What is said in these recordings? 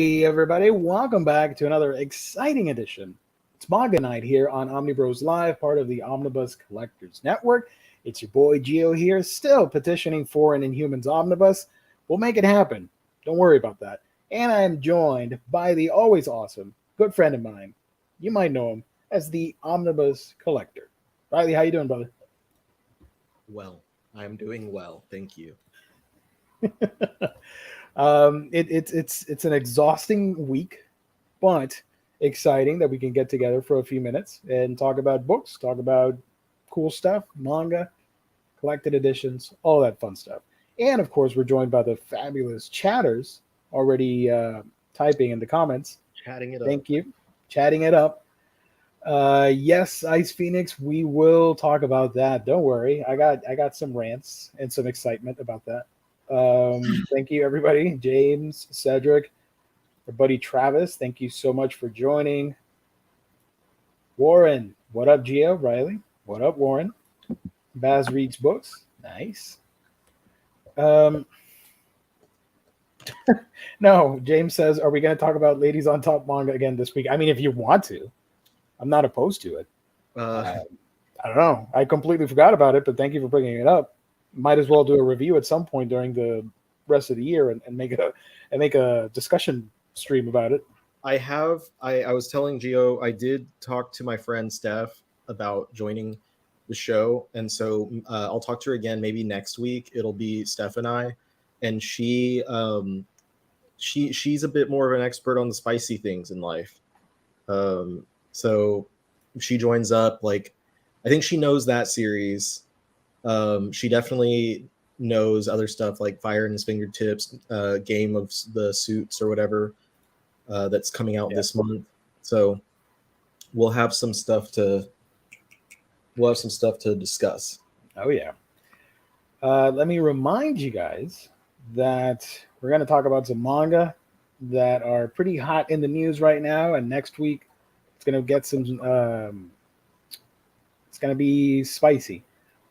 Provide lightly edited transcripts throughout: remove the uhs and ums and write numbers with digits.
Hey everybody, welcome back to another exciting edition. It's Manga Night here on Omnibros Live, part of the Omnibus Collectors Network. It's your boy Gio here, still petitioning for an Inhumans Omnibus. We'll make it happen. Don't worry about that. And I am joined by the always awesome, good friend of mine. You might know him as the Omnibus Collector. Riley, how you doing, brother? Well, I'm doing well, thank you. It's an exhausting week, but exciting that we can get together for a few minutes and talk about books, talk about cool stuff, manga, collected editions, all that fun stuff. And of course, we're joined by the fabulous chatters already typing in the comments. Chatting it up. Thank you. Chatting it up. Yes, Ice Phoenix, we will talk about that. Don't worry. I got some rants and some excitement about that. Thank you, everybody. James, Cedric, our buddy Travis, thank you so much for joining. Warren, what up, Gio? Riley, what up, Warren? Baz reads books. Nice. No, James says, are we going to talk about Ladies on Top manga again this week? I mean, if you want to, I'm not opposed to it. I don't know. I completely forgot about it, but thank you for bringing it up. Might as well do a review at some point during the rest of the year and make a discussion stream about it. I was telling Gio, I did talk to my friend Steph about joining the show, and so I'll talk to her again maybe next week. It'll be Steph and I, and she's a bit more of an expert on the spicy things in life. So she joins up. Like, I think she knows that series. She definitely knows other stuff like Fire in His Fingertips, Game of the Suits or whatever that's coming out this month. So we'll have some stuff to discuss. Oh yeah. Let me remind you guys that we're going to talk about some manga that are pretty hot in the news right now, and next week it's going to get some. It's going to be spicy.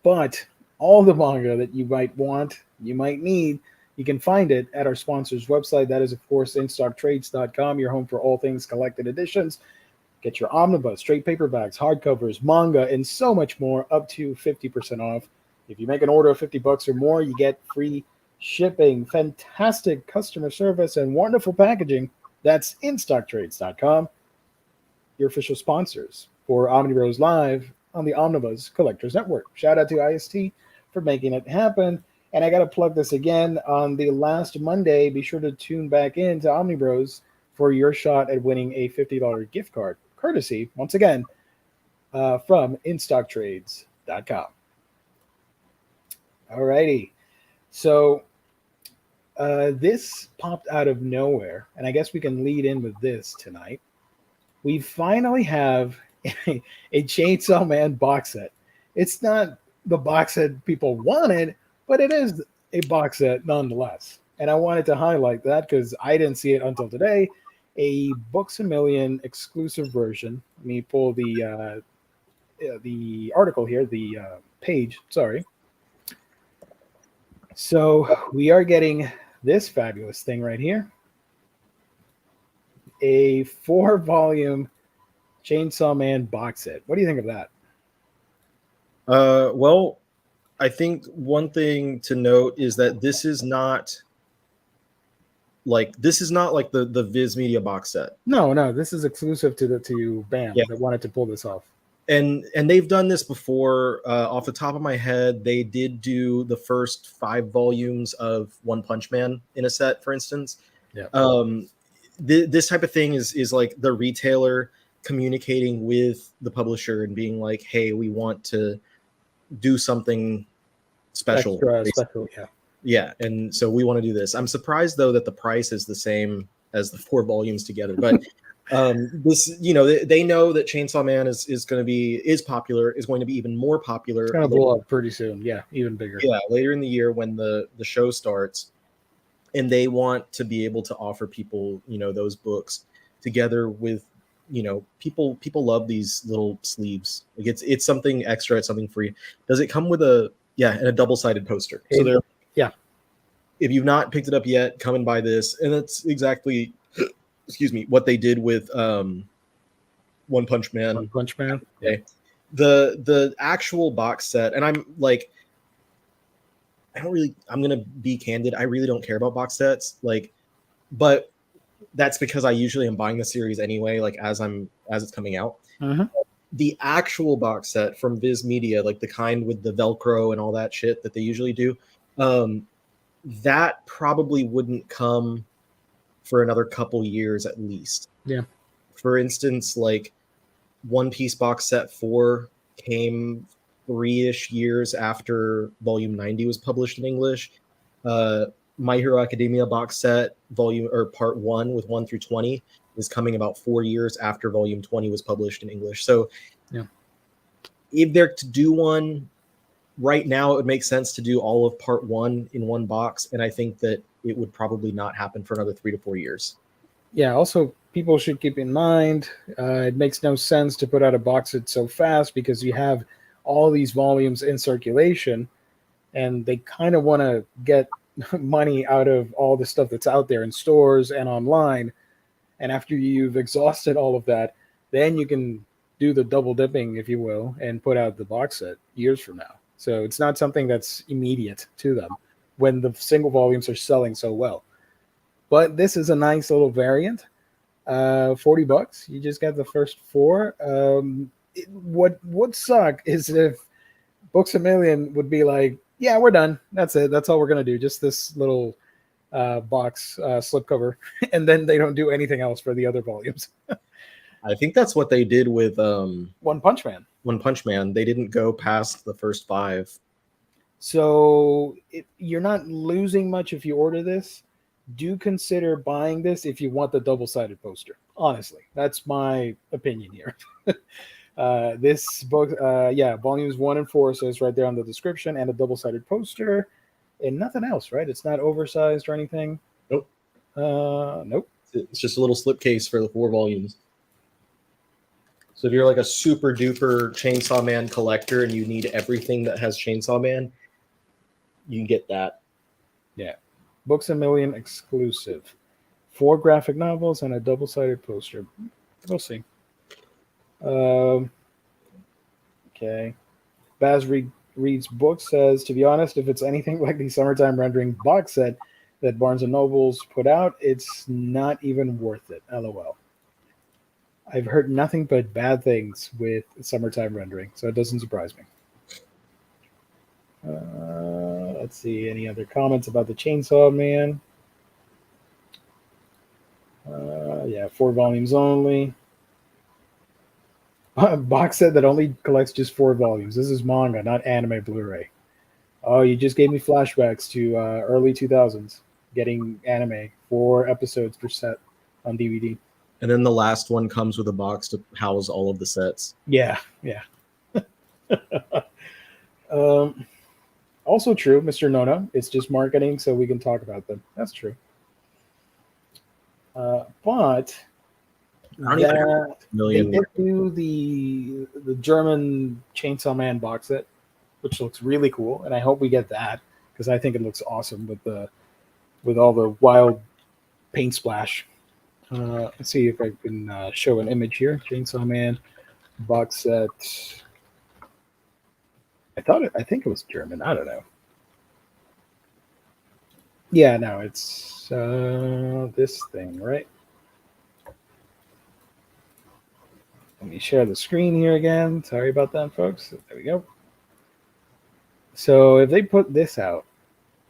But all the manga that you might want, you might need, you can find it at our sponsor's website. That is, of course, instocktrades.com, your home for all things collected editions. Get your omnibus, straight paperbacks, hardcovers, manga, and so much more, up to 50% off. If you make an order of $50 or more, you get free shipping, fantastic customer service, and wonderful packaging. That's instocktrades.com, your official sponsors for Omnibros Live on the Omnibus Collectors Network. Shout out to IST for making it happen. And I got to plug this again. On the last Monday, be sure to tune back in to Omnibros for your shot at winning a $50 gift card, courtesy, once again, from instocktrades.com. All righty. So this popped out of nowhere, and I guess we can lead in with this tonight. We finally have a Chainsaw Man box set. It's not the box set people wanted, but it is a box set nonetheless. And I wanted to highlight that because I didn't see it until today. A Books A Million exclusive version. Let me pull the article here, the page. Sorry. So we are getting this fabulous thing right here. A 4-volume Chainsaw Man box set. What do you think of that? Well, I think one thing to note is that this is not like the Viz Media box set. No, this is exclusive to BAM that wanted to pull this off. And they've done this before. Off the top of my head, they did do the first 5 volumes of One Punch Man in a set, for instance. Yeah. This type of thing is like the retailer communicating with the publisher and being like, hey, we want to do something special. Extra special, yeah. Yeah, and so we want to do this. I'm surprised, though, that the price is the same as the 4 volumes together. But this, they know that Chainsaw Man is going to be going to be even more popular. It's going to blow up pretty soon. Yeah, even bigger. Yeah, later in the year when the show starts. And they want to be able to offer people, those books together with, people love these little sleeves. Like it's something extra, it's something free. Does it come with and a double-sided poster? Yeah. If you've not picked it up yet, come and buy this. And that's exactly excuse me, what they did with One Punch Man. One Punch Man. Okay. The actual box set, and I'm like, I'm gonna be candid. I really don't care about box sets, like, but that's because I usually am buying the series anyway, like as it's coming out. Mhm. The actual box set from Viz Media, like the kind with the Velcro and all that shit that they usually do, that probably wouldn't come for another couple years at least. Yeah. For instance, like One Piece box set 4 came 3-ish years after volume 90 was published in English. My Hero Academia box set volume or part 1 with 1 through 20 is coming about 4 years after volume 20 was published in English. So Yeah. if they're to do one right now, it would make sense to do all of part 1 in one box, and I think that it would probably not happen for another 3 to 4 years. Yeah. Also, people should keep in mind it makes no sense to put out a box set so fast because you have all these volumes in circulation, and they kind of want to get money out of all the stuff that's out there in stores and online. And after you've exhausted all of that, then you can do the double dipping, if you will, and put out the box set years from now. So it's not something that's immediate to them when the single volumes are selling so well. But this is a nice little variant. $40. You just got the first 4. What would suck is if Books A Million would be like, yeah, we're done. That's it. That's all we're gonna do. Just this little box slipcover, and then they don't do anything else for the other volumes. I think that's what they did with One Punch Man. One Punch Man. They didn't go past the first 5. So you're not losing much if you order this. Do consider buying this if you want the double-sided poster. Honestly, that's my opinion here. This book, volumes 1 and 4 says right there on the description, and a double-sided poster, and nothing else, right? It's not oversized or anything. Nope. Nope. It's just a little slipcase for the 4 volumes. So if you're like a super duper Chainsaw Man collector and you need everything that has Chainsaw Man, you can get that. Yeah. Books A Million exclusive. 4 graphic novels and a double-sided poster. We'll see. Okay. Baz Reed's book says, to be honest, if it's anything like the summertime rendering box set that Barnes & Noble's put out, it's not even worth it. LOL. I've heard nothing but bad things with summertime rendering, so it doesn't surprise me. Let's see, any other comments about the Chainsaw Man? 4 volumes only. Box set that only collects just 4 volumes. This is manga, not anime Blu-ray. Oh, you just gave me flashbacks to early 2000s, getting anime, 4 episodes per set on DVD. And then the last one comes with a box to house all of the sets. Yeah. Also true, Mr. Nono. It's just marketing, so we can talk about them. That's true. But they did do the German Chainsaw Man box set, which looks really cool, and I hope we get that because I think it looks awesome with all the wild paint splash. Let's see if I can show an image here. Chainsaw Man box set. I think it was German. I don't know. Yeah, no, it's this thing, right? Let me share the screen here again. Sorry about that, folks. There we go. So if they put this out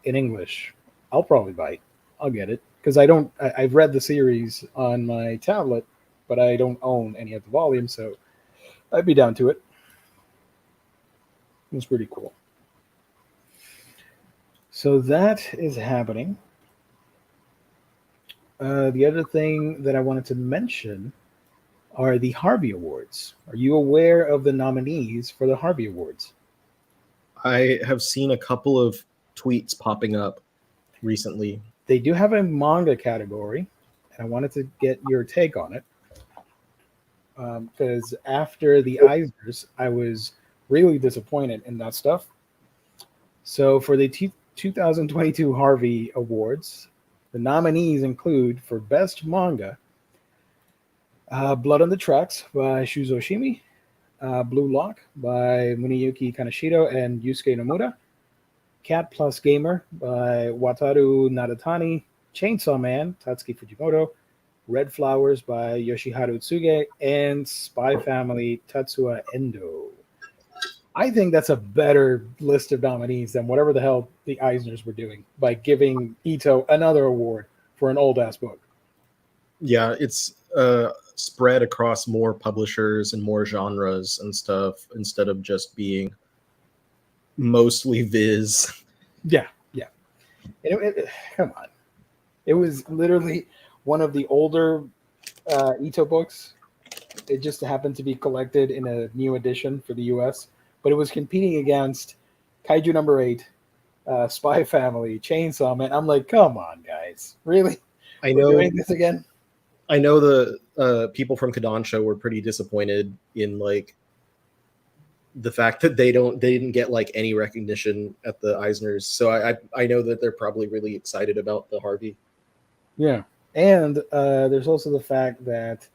in English, I'll probably buy it. I'll get it because I've read the series on my tablet, but I don't own any of the volumes, so I'd be down to it. It's pretty cool. So that is happening. The other thing that I wanted to mention are the Harvey Awards. Are you aware of the nominees for the Harvey Awards? I have seen a couple of tweets popping up recently. They do have a manga category, and I wanted to get your take on it. Because after the Eisners, I was really disappointed in that stuff. So for the 2022 Harvey Awards, the nominees include for Best Manga, Blood on the Tracks by Shuzo Shimi. Blue Lock by Muneyuki Kaneshiro and Yusuke Nomura. Cat Plus Gamer by Wataru Nadatani. Chainsaw Man, Tatsuki Fujimoto. Red Flowers by Yoshiharu Tsuge. And Spy Family, Tatsuya Endo. I think that's a better list of nominees than whatever the hell the Eisners were doing by giving Ito another award for an old ass book. Yeah, it's spread across more publishers and more genres and stuff instead of just being mostly Viz. Yeah. Come on. It was literally one of the older Ito books. It just happened to be collected in a new edition for the US, but it was competing against Kaiju number 8, Spy Family, Chainsaw Man. I'm like, come on, guys. Really? I We're know doing this again? I know the people from Kodansha were pretty disappointed in like the fact that they didn't get like any recognition at the Eisners. So I know that they're probably really excited about the Harvey. Yeah. And there's also the fact that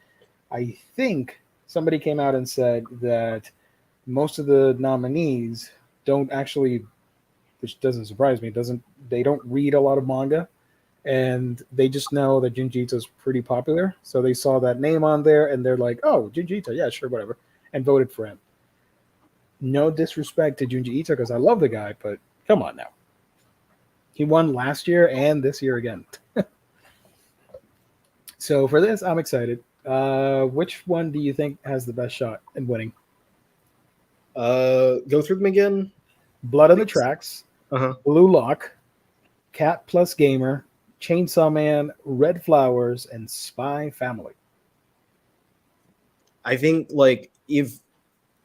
I think somebody came out and said that most of the nominees don't actually, which doesn't surprise me, they don't read a lot of manga, and they just know that Junji Ito's pretty popular. So they saw that name on there and they're like, oh, Junji Ito, yeah, sure, whatever, and voted for him. No disrespect to Junji Ito because I love the guy, but come on now. He won last year and this year again. So for this, I'm excited. Which one do you think has the best shot in winning? Go through them again. Blood on the Tracks, Uh-huh. Blue Lock, Cat Plus Gamer, Chainsaw Man, Red Flowers, and Spy Family. I think like if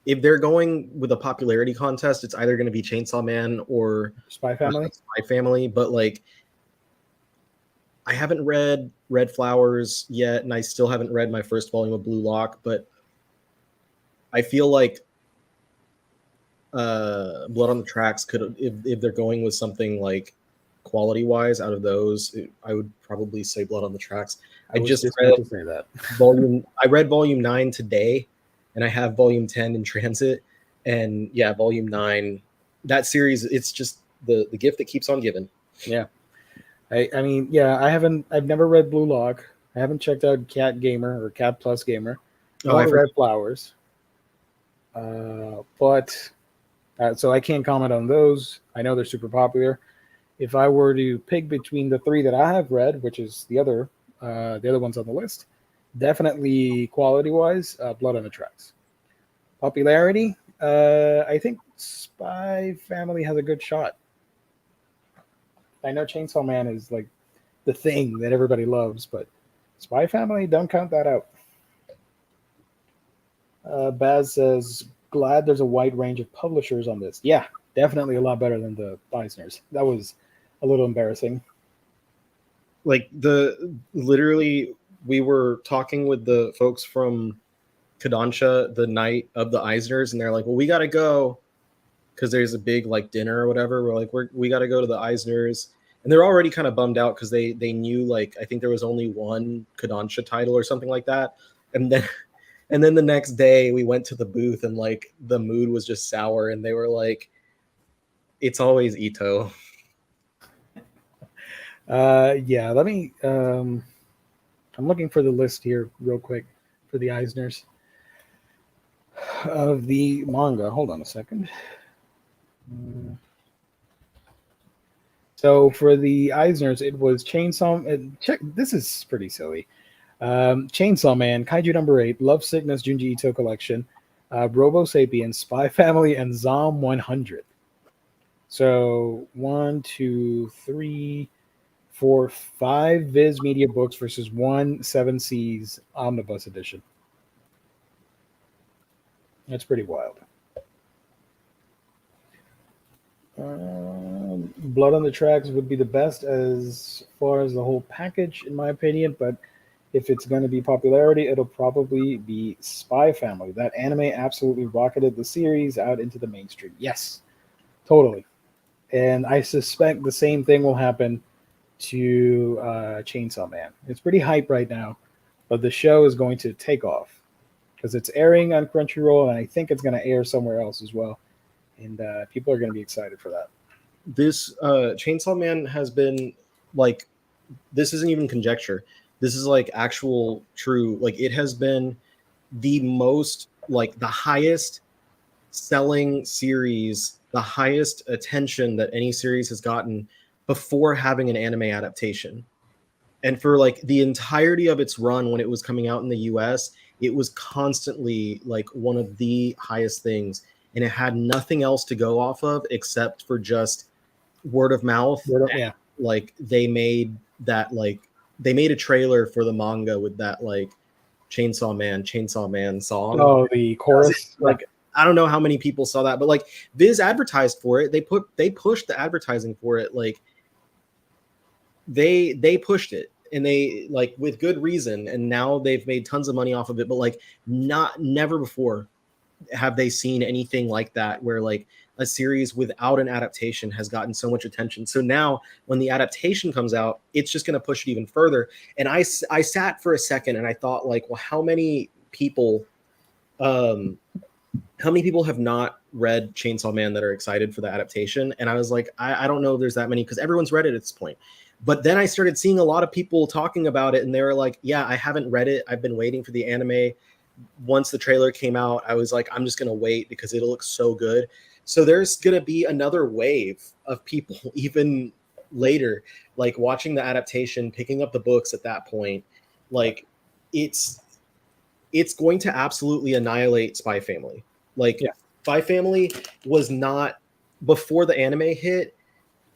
they're going with a popularity contest, it's either going to be Chainsaw Man or Spy Family. Spy Family. But like, I haven't read Red Flowers yet, and I still haven't read my first volume of Blue Lock. But I feel like Blood on the Tracks could, if they're going with something like quality wise out of those, I would probably say Blood on the Tracks. I was just about to say that. I read volume 9 today, and I have volume 10 in transit. And yeah, volume 9, that series, it's just the gift that keeps on giving. Yeah. I mean, yeah, I've never read Blue Lock. I haven't checked out Cat Gamer or Cat Plus Gamer. Oh, Or Red Flowers. But so I can't comment on those. I know they're super popular. If I were to pick between the 3 that I have read, which is the other ones on the list, definitely quality-wise, Blood on the Tracks. Popularity, I think Spy Family has a good shot. I know Chainsaw Man is like the thing that everybody loves, but Spy Family, don't count that out. Baz says, glad there's a wide range of publishers on this. Yeah, definitely a lot better than the Eisners. That was a little embarrassing. Like literally, we were talking with the folks from Kodansha the night of the Eisners, and they're like, well, we got to go because there's a big like dinner or whatever. We're like, we got to go to the Eisners. And they're already kind of bummed out because they knew like I think there was only one Kodansha title or something like that. And then the next day we went to the booth and like the mood was just sour, and they were like, it's always Ito. Yeah, let me I'm looking for the list here real quick for the Eisners of the manga. Hold on a second. So for the Eisners, it was Chainsaw. Check. This is pretty silly. Chainsaw Man, Kaiju number 8, Love Sickness, Junji Ito collection, Robo Sapien, Spy Family, and Zom 100. So 1, 2, 3, 4, 5 Viz Media books versus 1 Seven Seas Omnibus edition. That's pretty wild. Blood on the Tracks would be the best as far as the whole package, in my opinion, but if it's going to be popularity, it'll probably be Spy Family. That anime absolutely rocketed the series out into the mainstream. Yes, totally. And I suspect the same thing will happen to Chainsaw Man. It's pretty hype right now, but the show is going to take off because it's airing on Crunchyroll, and I think it's going to air somewhere else as well. And people are going to be excited for that. This Chainsaw Man has been like, this isn't even conjecture. This is like actual true. Like, it has been the most, like, the highest selling series, the highest attention that any series has gotten before having an anime adaptation. And for like the entirety of its run when it was coming out in the US, it was constantly like one of the highest things. And it had nothing else to go off of except for just word of mouth. Yeah. Like they made a trailer for the manga with that like Chainsaw Man song. Oh, the chorus. Like, I don't know how many people saw that, but like Viz advertised for it. They pushed the advertising for it. Like they pushed it, and they, like, with good reason, and now they've made tons of money off of it. But like never before have they seen anything like that, where like a series without an adaptation has gotten so much attention. So now when the adaptation comes out, it's just going to push it even further. And I sat for a second and I thought, like, well, how many people have not read Chainsaw Man that are excited for the adaptation? And I was like, I don't know if there's that many, because everyone's read it at this point. But then I started seeing a lot of people talking about it, and they were like, yeah, I haven't read it. I've been waiting for the anime. Once the trailer came out, I was like, I'm just going to wait because it'll look so good. So there's going to be another wave of people even later, like watching the adaptation, picking up the books at that point. Like it's going to absolutely annihilate Spy Family. Like, yeah. Spy Family was not, before the anime hit,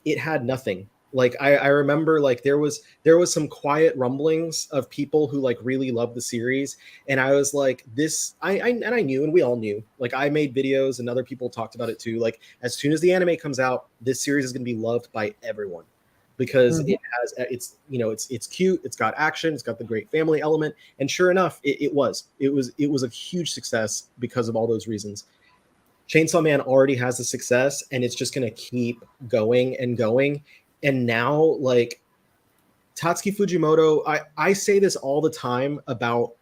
it had nothing. Like I remember, like there was some quiet rumblings of people who like really loved the series, and I was like, this I knew, and we all knew. Like I made videos and other people talked about it too. Like as soon as the anime comes out, this series is going to be loved by everyone because it's cute, it's got action, it's got the great family element, and sure enough, it was a huge success because of all those reasons. Chainsaw Man already has the success, and it's just going to keep going and going. And now, like, Tatsuki Fujimoto, I say this all the time about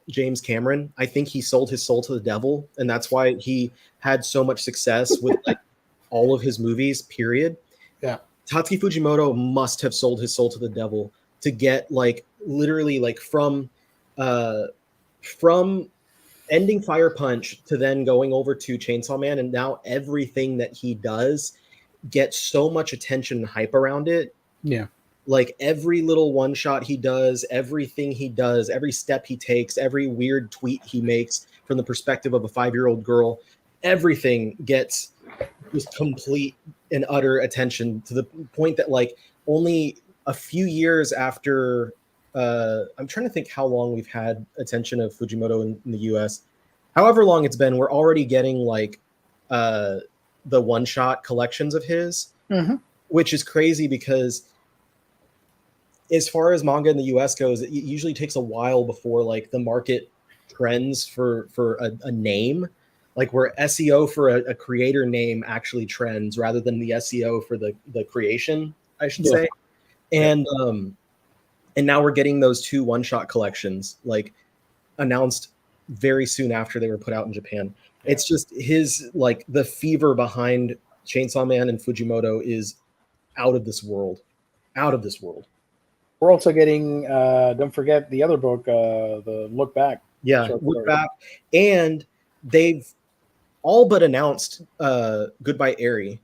James Cameron. I think he sold his soul to the devil, and that's why he had so much success with like all of his movies, period. Yeah. Tatsuki Fujimoto must have sold his soul to the devil to get, like, literally, like, from ending Fire Punch to then going over to Chainsaw Man, and now everything that he does get so much attention and hype around it. Yeah. Like every little one shot he does, everything he does, every step he takes, every weird tweet he makes from the perspective of a 5-year-old girl, everything gets just complete and utter attention, to the point that like only a few years after I'm trying to think how long we've had attention of Fujimoto in the US. However long it's been, we're already getting like the one-shot collections of his, which is crazy because as far as manga in the US goes, it usually takes a while before like the market trends for a name, like where SEO for a creator name actually trends rather than the SEO for the creation, I should say. And now we're getting those 2 one-shot collections like announced very soon after they were put out in Japan. It's just his, like, the fever behind Chainsaw Man and Fujimoto is out of this world. We're also getting, don't forget the other book, the Look Back. Yeah, Look Back. And they've all but announced Goodbye Eri,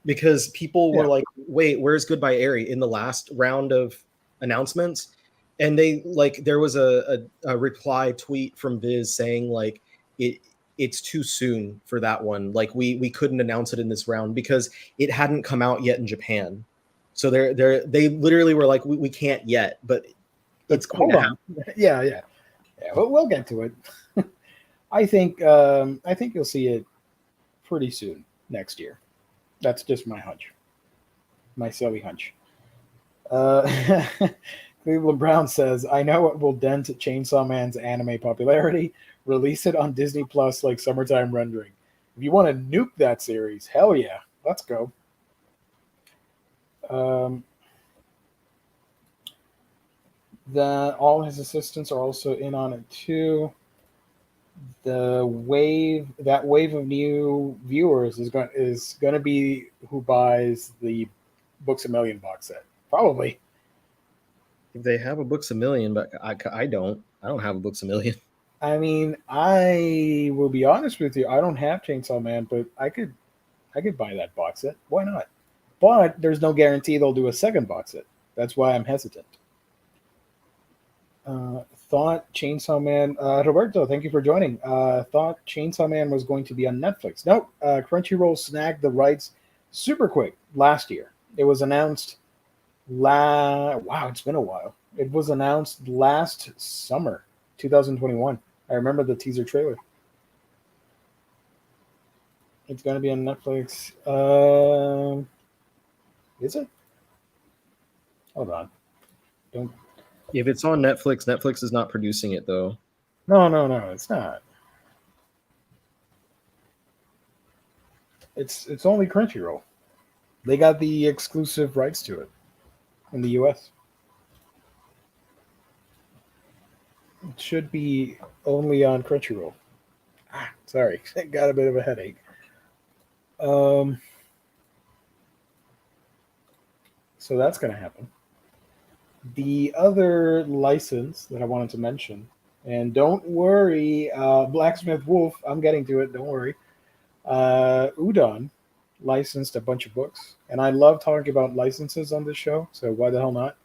because people were like, wait, where's Goodbye Eri in the last round of announcements? And they, like, there was a reply tweet from Viz saying like it's too soon for that one. Like we couldn't announce it in this round because it hadn't come out yet in Japan. So they literally were like, we can't yet, but it's going to happen. Yeah. We'll get to it. I think you'll see it pretty soon next year. That's just my hunch, my silly hunch. Cleveland Brown says, I know it will dent Chainsaw Man's anime popularity. Release it on Disney Plus like summertime rendering. If you want to nuke that series, hell yeah, let's go. All his assistants are also in on it too. That wave of new viewers is going to be who buys the Books a Million box set. Probably. If they have a Books a Million, but I don't. I don't have a Books a Million. I mean, I will be honest with you. I don't have Chainsaw Man, but I could buy that box set. Why not? But there's no guarantee they'll do a second box set. That's why I'm hesitant. Thought Chainsaw Man. Roberto, thank you for joining. Thought Chainsaw Man was going to be on Netflix. Nope. Crunchyroll snagged the rights super quick last year. It was announced. Wow, it's been a while. It was announced last summer, 2021. I remember the teaser trailer. It's going to be on Netflix. Is it? Hold on. Don't. If it's on Netflix, Netflix is not producing it though. No, it's not. It's only Crunchyroll. They got the exclusive rights to it in the US. It should be only on Crunchyroll. Sorry, got a bit of a headache. So that's going to happen. The other license that I wanted to mention, and don't worry, Blacksmith Wolf, I'm getting to it, don't worry. Udon licensed a bunch of books, and I love talking about licenses on this show, so why the hell not?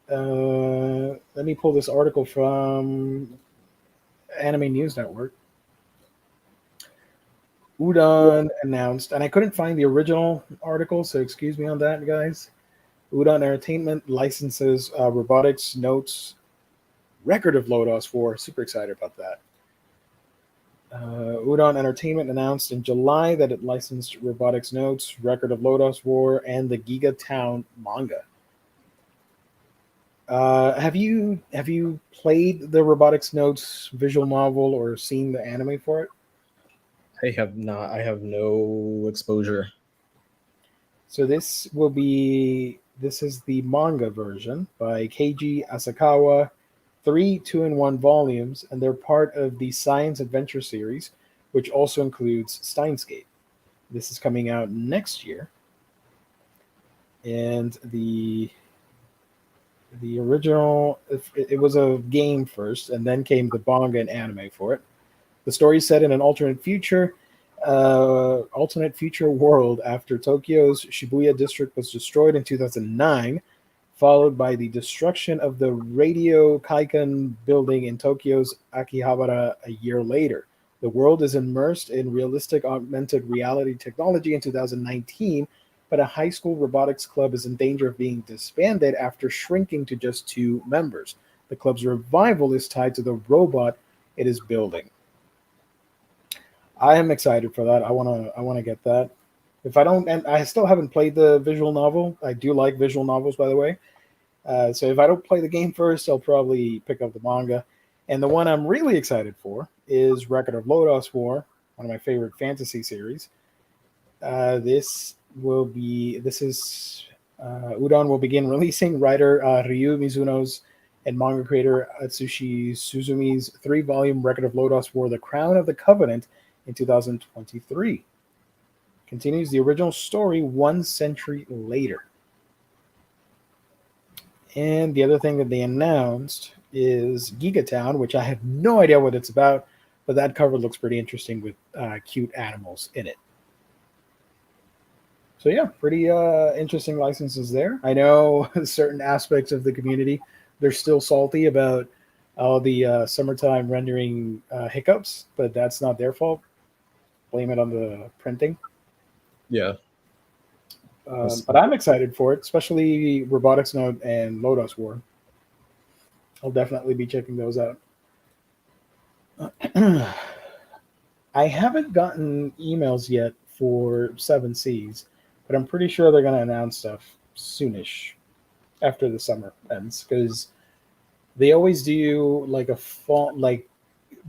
Let me pull this article from Anime News Network. Udon announced, and I couldn't find the original article, so excuse me on that, guys. Udon Entertainment licenses Robotics Notes Record of Lodos War. Super excited about that. Udon Entertainment announced in July that it licensed Robotics Notes Record of Lodos War and the Giga Town manga. Have you played the Robotics Notes visual novel or seen the anime for it? I have not. I have no exposure. So this is the manga version by Keiji Asakawa, 3 2-in-1 volumes, and they're part of the Science Adventure series, which also includes Steins;Gate. This is coming out next year, and the original it was a game first, and then came the manga and anime for it. The story is set in an alternate future world after Tokyo's Shibuya district was destroyed in 2009, followed by the destruction of the Radio Kaikan building in Tokyo's Akihabara a year later. The world is immersed in realistic augmented reality technology in 2019, but a high school robotics club is in danger of being disbanded after shrinking to just 2 members. The club's revival is tied to the robot it is building. I am excited for that. I wanna get that. If I don't, and I still haven't played the visual novel. I do like visual novels, by the way. So if I don't play the game first, I'll probably pick up the manga. And the one I'm really excited for is Record of Lodos War, one of my favorite fantasy series. Udon will begin releasing writer Ryu Mizuno's and manga creator Atsushi Suzumi's 3-volume Record of Lodos War, The Crown of the Covenant, in 2023. Continues the original story 1 century later. And the other thing that they announced is Giga Town, which I have no idea what it's about, but that cover looks pretty interesting with cute animals in it. So yeah, pretty interesting licenses there. I know certain aspects of the community, they're still salty about all the summertime rendering hiccups, but that's not their fault. Blame it on the printing. Yeah. But I'm excited for it, especially Robotics Note and Lodos War. I'll definitely be checking those out. I haven't gotten emails yet for 7 Seas, but I'm pretty sure they're going to announce stuff soonish after the summer ends, because they always do like a fall, like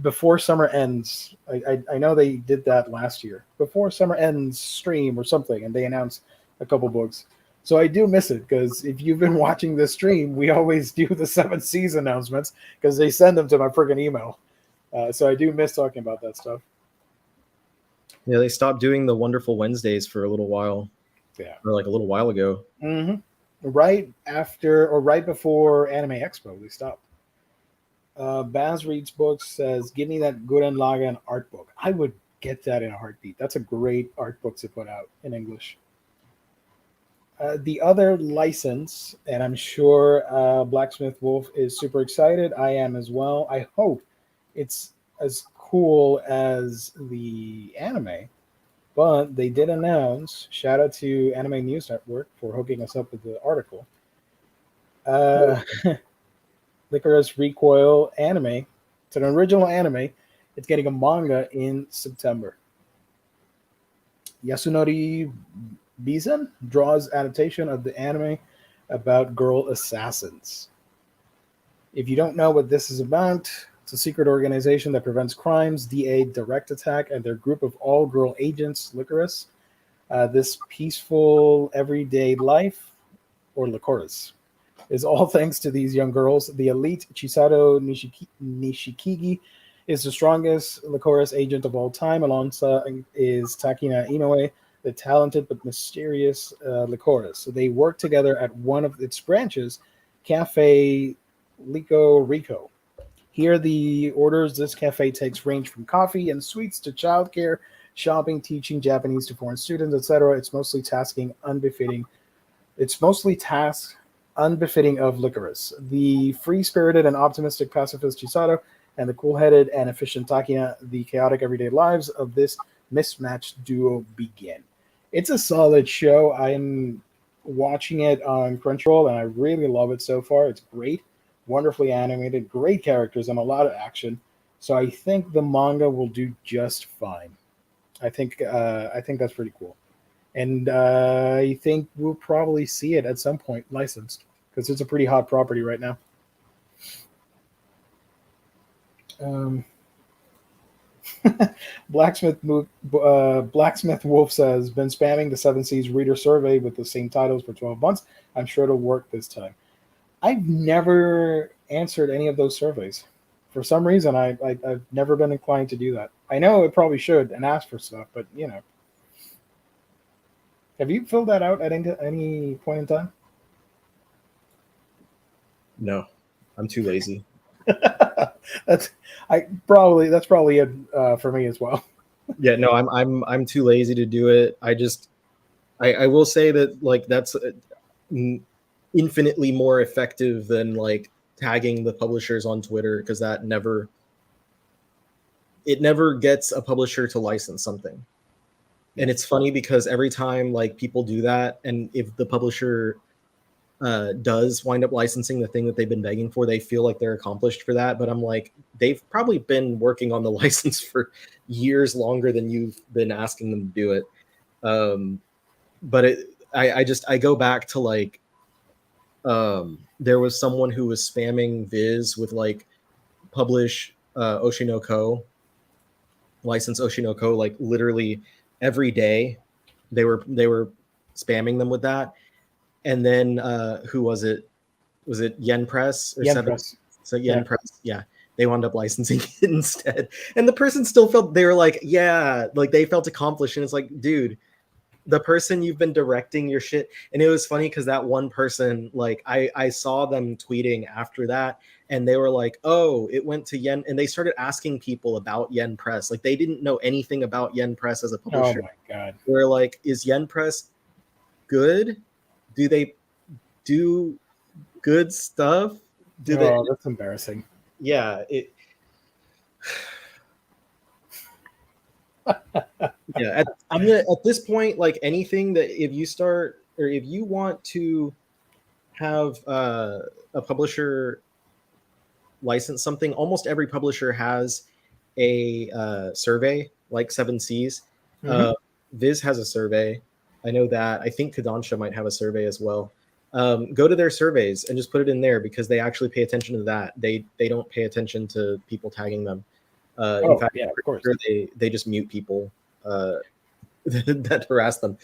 before summer ends. I know they did that last year, before summer ends stream or something, and they announced a couple books. So I do miss it because if you've been watching this stream, we always do the 7th season announcements because they send them to my freaking email. So I do miss talking about that stuff. Yeah, they stopped doing the Wonderful Wednesdays for a little while. Yeah. Or like a little while ago. Mm-hmm. Right after or right before Anime Expo, we stopped. Baz Reads Books says, "Give me that Gurren Lagann art book. I would get that in a heartbeat. That's a great art book to put out in English." The other license, and I'm sure Blacksmith Wolf is super excited. I am as well. I hope it's as cool as the anime. But they did announce, shout out to Anime News Network for hooking us up with the article. Licorice Recoil anime. It's an original anime. It's getting a manga in September. Yasunori Bizan draws adaptation of the anime about girl assassins. If you don't know what this is about, it's a secret organization that prevents crimes, DA Direct Attack, and their group of all-girl agents, Licorice. This peaceful everyday life, or Licorice, is all thanks to these young girls. The elite Chisato Nishikigi is the strongest Licorice agent of all time. Alongside is Takina Inoue, the talented but mysterious Licorice. So they work together at one of its branches, Cafe Lico Rico. Here, the orders this cafe takes range from coffee and sweets to childcare, shopping, teaching Japanese to foreign students, etc. It's mostly tasks unbefitting of Licorice. The free-spirited and optimistic pacifist Chisato and the cool-headed and efficient Takina, the chaotic everyday lives of this mismatched duo begin. It's a solid show. I'm watching it on Crunchyroll, and I really love it so far. It's great, wonderfully animated, great characters, and a lot of action. So I think the manga will do just fine. I think that's pretty cool. And I think we'll probably see it at some point licensed because it's a pretty hot property right now. Blacksmith Wolf says, "Been spamming the Seven Seas reader survey with the same titles for 12 months. I'm sure it'll work this time." I've never answered any of those surveys. For some reason, I've never been inclined to do that. I know it probably should and ask for stuff, but you know. Have you filled that out at any point in time? No, I'm too lazy. that's probably it for me as well. Yeah, no, I'm too lazy to do it. I will say that like that's infinitely more effective than like tagging the publishers on Twitter because it never gets a publisher to license something. And it's funny because every time like people do that, and if the publisher does wind up licensing the thing that they've been begging for, they feel like they're accomplished for that. But I'm like, they've probably been working on the license for years longer than you've been asking them to do it. But I go back to like, there was someone who was spamming Viz with like publish Oshinoko, license Oshinoko, like literally every day. They were spamming them with that. And then who was it? Was it Yen Press or Yen Seven? Press. So Yen Press, yeah. They wound up licensing it instead. And the person still felt, they were like, yeah, like they felt accomplished. And it's like, dude, the person you've been directing your shit. And it was funny because that one person, like I saw them tweeting after that, and they were like, oh, it went to Yen, and they started asking people about Yen Press. Like they didn't know anything about Yen Press as a publisher. Oh my god. They were like, is Yen Press good? Do they do good stuff? That's embarrassing. Yeah, yeah. At this point, like anything that if you start or if you want to have a publisher license something, almost every publisher has a survey like Seven Seas. Mm-hmm. Viz has a survey. I know that. I think Kodansha might have a survey as well. Go to their surveys and just put it in there because they actually pay attention to that. They don't pay attention to people tagging them. In fact, yeah, of course. Sure they just mute people that harass them.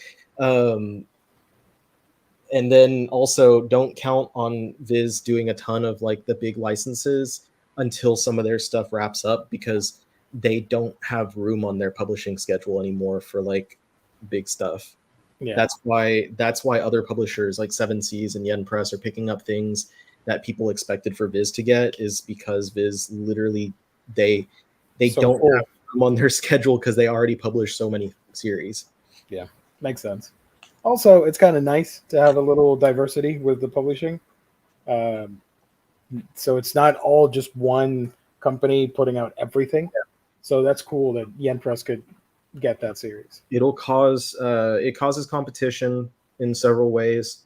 And then also don't count on Viz doing a ton of like the big licenses until some of their stuff wraps up, because they don't have room on their publishing schedule anymore for like big stuff. Yeah. That's why other publishers like Seven Seas and Yen Press are picking up things that people expected for Viz to get, is because Viz literally they So don't full. have room on their schedule because they already published so many series. Yeah, makes sense. Also, it's kind of nice to have a little diversity with the publishing. Um, so it's not all just one company putting out everything. So that's cool that Yen Press could get that series. It'll cause it causes competition in several ways,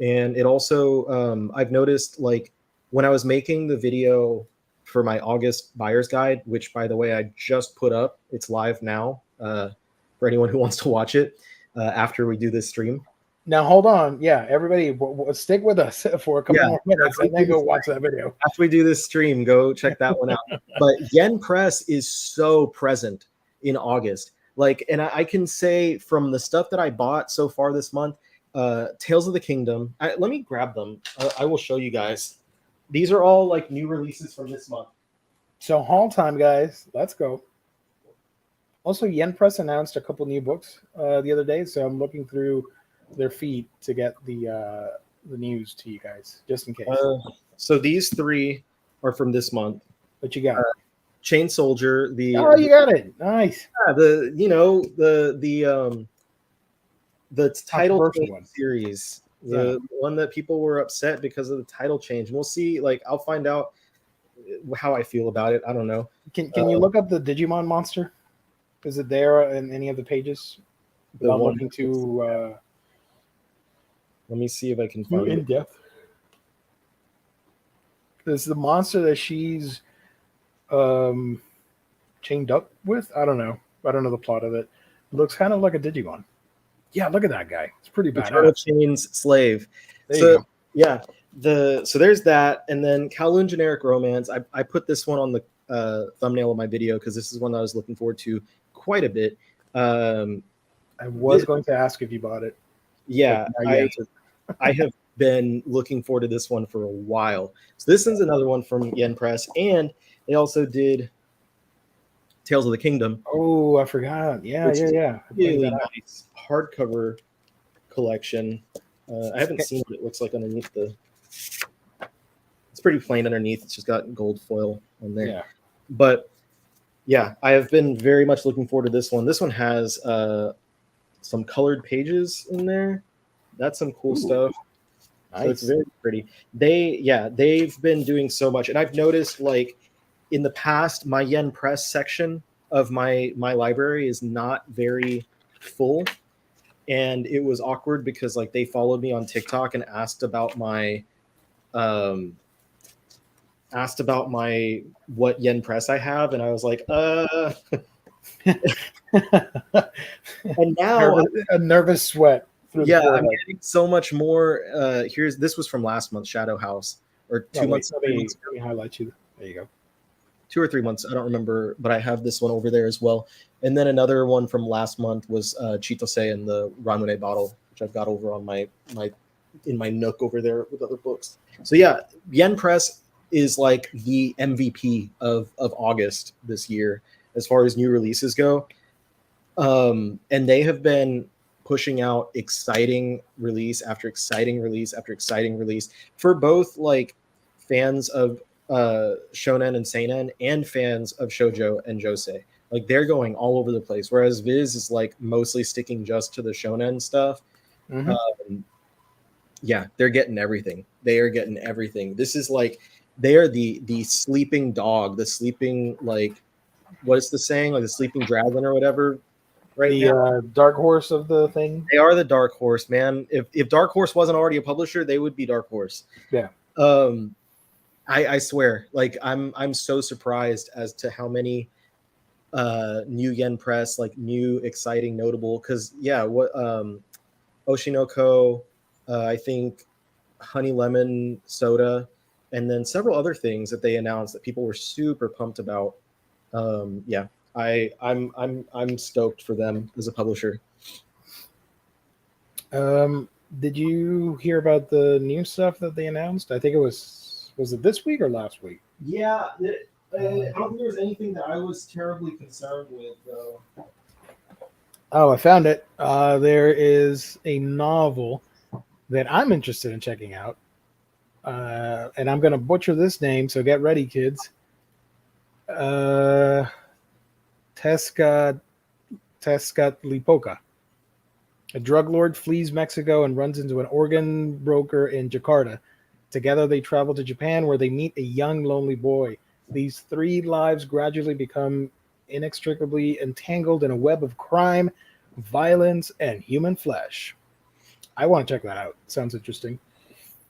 and it also I've noticed, like, when I was making the video for my August buyer's guide, which by the way I just put up, it's live now for anyone who wants to watch it after we do this stream. Now, hold on. Yeah, everybody, stick with us for a couple more minutes and then go watch that video. After we do this stream, go check that one out. But Yen Press is so present in August. Like, and I can say from the stuff that I bought so far this month, Tales of the Kingdom. Let me grab them. I will show you guys. These are all like new releases from this month. So haul time, guys. Let's go. Also, Yen Press announced a couple new books the other day, so I'm looking through their feed to get the news to you guys, just in case. So these three are from this month. What you got? Chain Soldier. You got it. Nice. The title one. series, the one that people were upset because of the title change. We'll see. Like, I'll find out how I feel about it. I don't know. Can you look up the Digimon monster? Is it there in any of the pages? I'm looking to. Let me see if I can find in depth. This is the monster that she's chained up with. I don't know the plot of it. It looks kind of like a Digimon. Yeah, look at that guy. It's pretty bad. Eternal Chains Slave. There you go. Yeah, so there's that, and then Kowloon Generic Romance. I put this one on the thumbnail of my video because this is one that I was looking forward to quite a bit. I was going to ask if you bought it. Yeah, I have been looking forward to this one for a while. So this is another one from Yen Press, and they also did Tales of the Kingdom. Oh, I forgot. Yeah. Really nice hardcover collection. I haven't seen what it looks like underneath the. It's pretty plain underneath. It's just got gold foil on there. Yeah. But yeah, I have been very much looking forward to this one. This one has some colored pages in there. That's some cool stuff. Nice. So it's very pretty. They've been doing so much, and I've noticed, like, in the past, my Yen Press section of my library is not very full, and it was awkward because, like, they followed me on TikTok and asked about my what Yen Press I have, and I was like, and now a nervous sweat. I'm getting so much more. This was from last month, Shadow House, or 2 months. Let me highlight you. There you go. 2 or 3 months, I don't remember, but I have this one over there as well. And then another one from last month was Chitose and the Ramune bottle, which I've got over on my nook over there with other books. So yeah, Yen Press is like the MVP of August this year as far as new releases go. And they have been pushing out exciting release after exciting release after exciting release for both, like, fans of shonen and seinen and fans of shoujo and josei. Like, they're going all over the place, whereas Viz is like mostly sticking just to the shonen stuff. Mm-hmm. Yeah, they're getting everything. They are getting everything. This is like, they are the sleeping dog, the sleeping, like, what is the saying, like the sleeping dragon or whatever. Right, dark horse of the thing. They are the dark horse, man. If Dark Horse wasn't already a publisher, they would be Dark Horse. Yeah. I swear, like, I'm so surprised as to how many new Yen Press, like, new, exciting, notable. Because what Oshinoko, I think Honey Lemon Soda, and then several other things that they announced that people were super pumped about. I'm stoked for them as a publisher. Did you hear about the new stuff that they announced? I think it was it this week or last week? Yeah, I don't think there was anything that I was terribly concerned with, though. Oh, I found it. There is a novel that I'm interested in checking out, and I'm going to butcher this name, so get ready, kids. Uh, Tesca Tezcatlipoca. A drug lord flees Mexico and runs into an organ broker in Jakarta. Together, they travel to Japan, where they meet a young, lonely boy. These three lives gradually become inextricably entangled in a web of crime, violence, and human flesh. I want to check that out. Sounds interesting.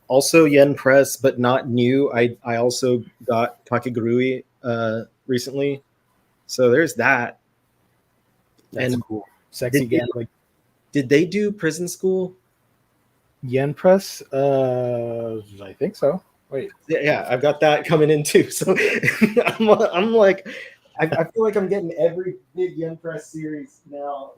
Also, Yen Press, but not new. I also got Kakegurui recently, so there's that. That's And cool. Sexy did they, gambling. did they do Prison School? Yen Press? I think so. Wait. Yeah, I've got that coming in too. So I'm like, I feel like I'm getting every big Yen Press series now.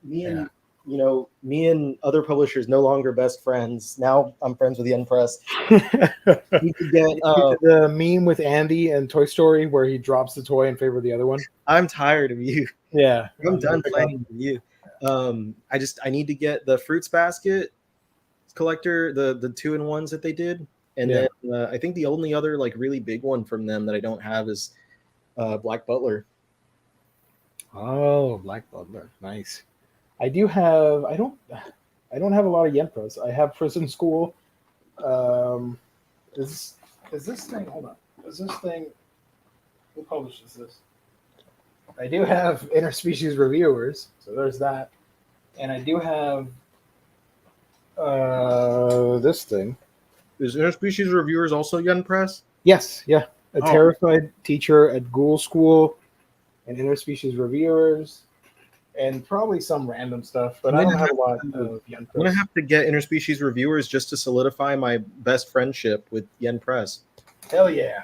Me and Yeah. me and other publishers no longer best friends. Now I'm friends with Yen Press. Need to get. The meme with Andy and Toy Story where he drops the toy in favor of the other one. I'm tired of you. Yeah. I'm done playing with you. I need to get the Fruits Basket collector, the 2-in-1s that they did, and Yeah. then I think the only other like really big one from them that I don't have is Black Butler. Oh, Black Butler. Nice. I do have I don't have a lot of Yen Pros. I have Prison School. Um is this thing hold on. Is this thing who publishes this? I do have Interspecies Reviewers, so there's that. And I do have this thing. Is Interspecies Reviewers also Yen Press? Yes, yeah. A Oh. Terrified Teacher at Ghoul School and Interspecies Reviewers and probably some random stuff, but I don't have a lot of Yen I'm Pros. gonna have to get Interspecies Reviewers just to solidify my best friendship with Yen Press. Hell yeah.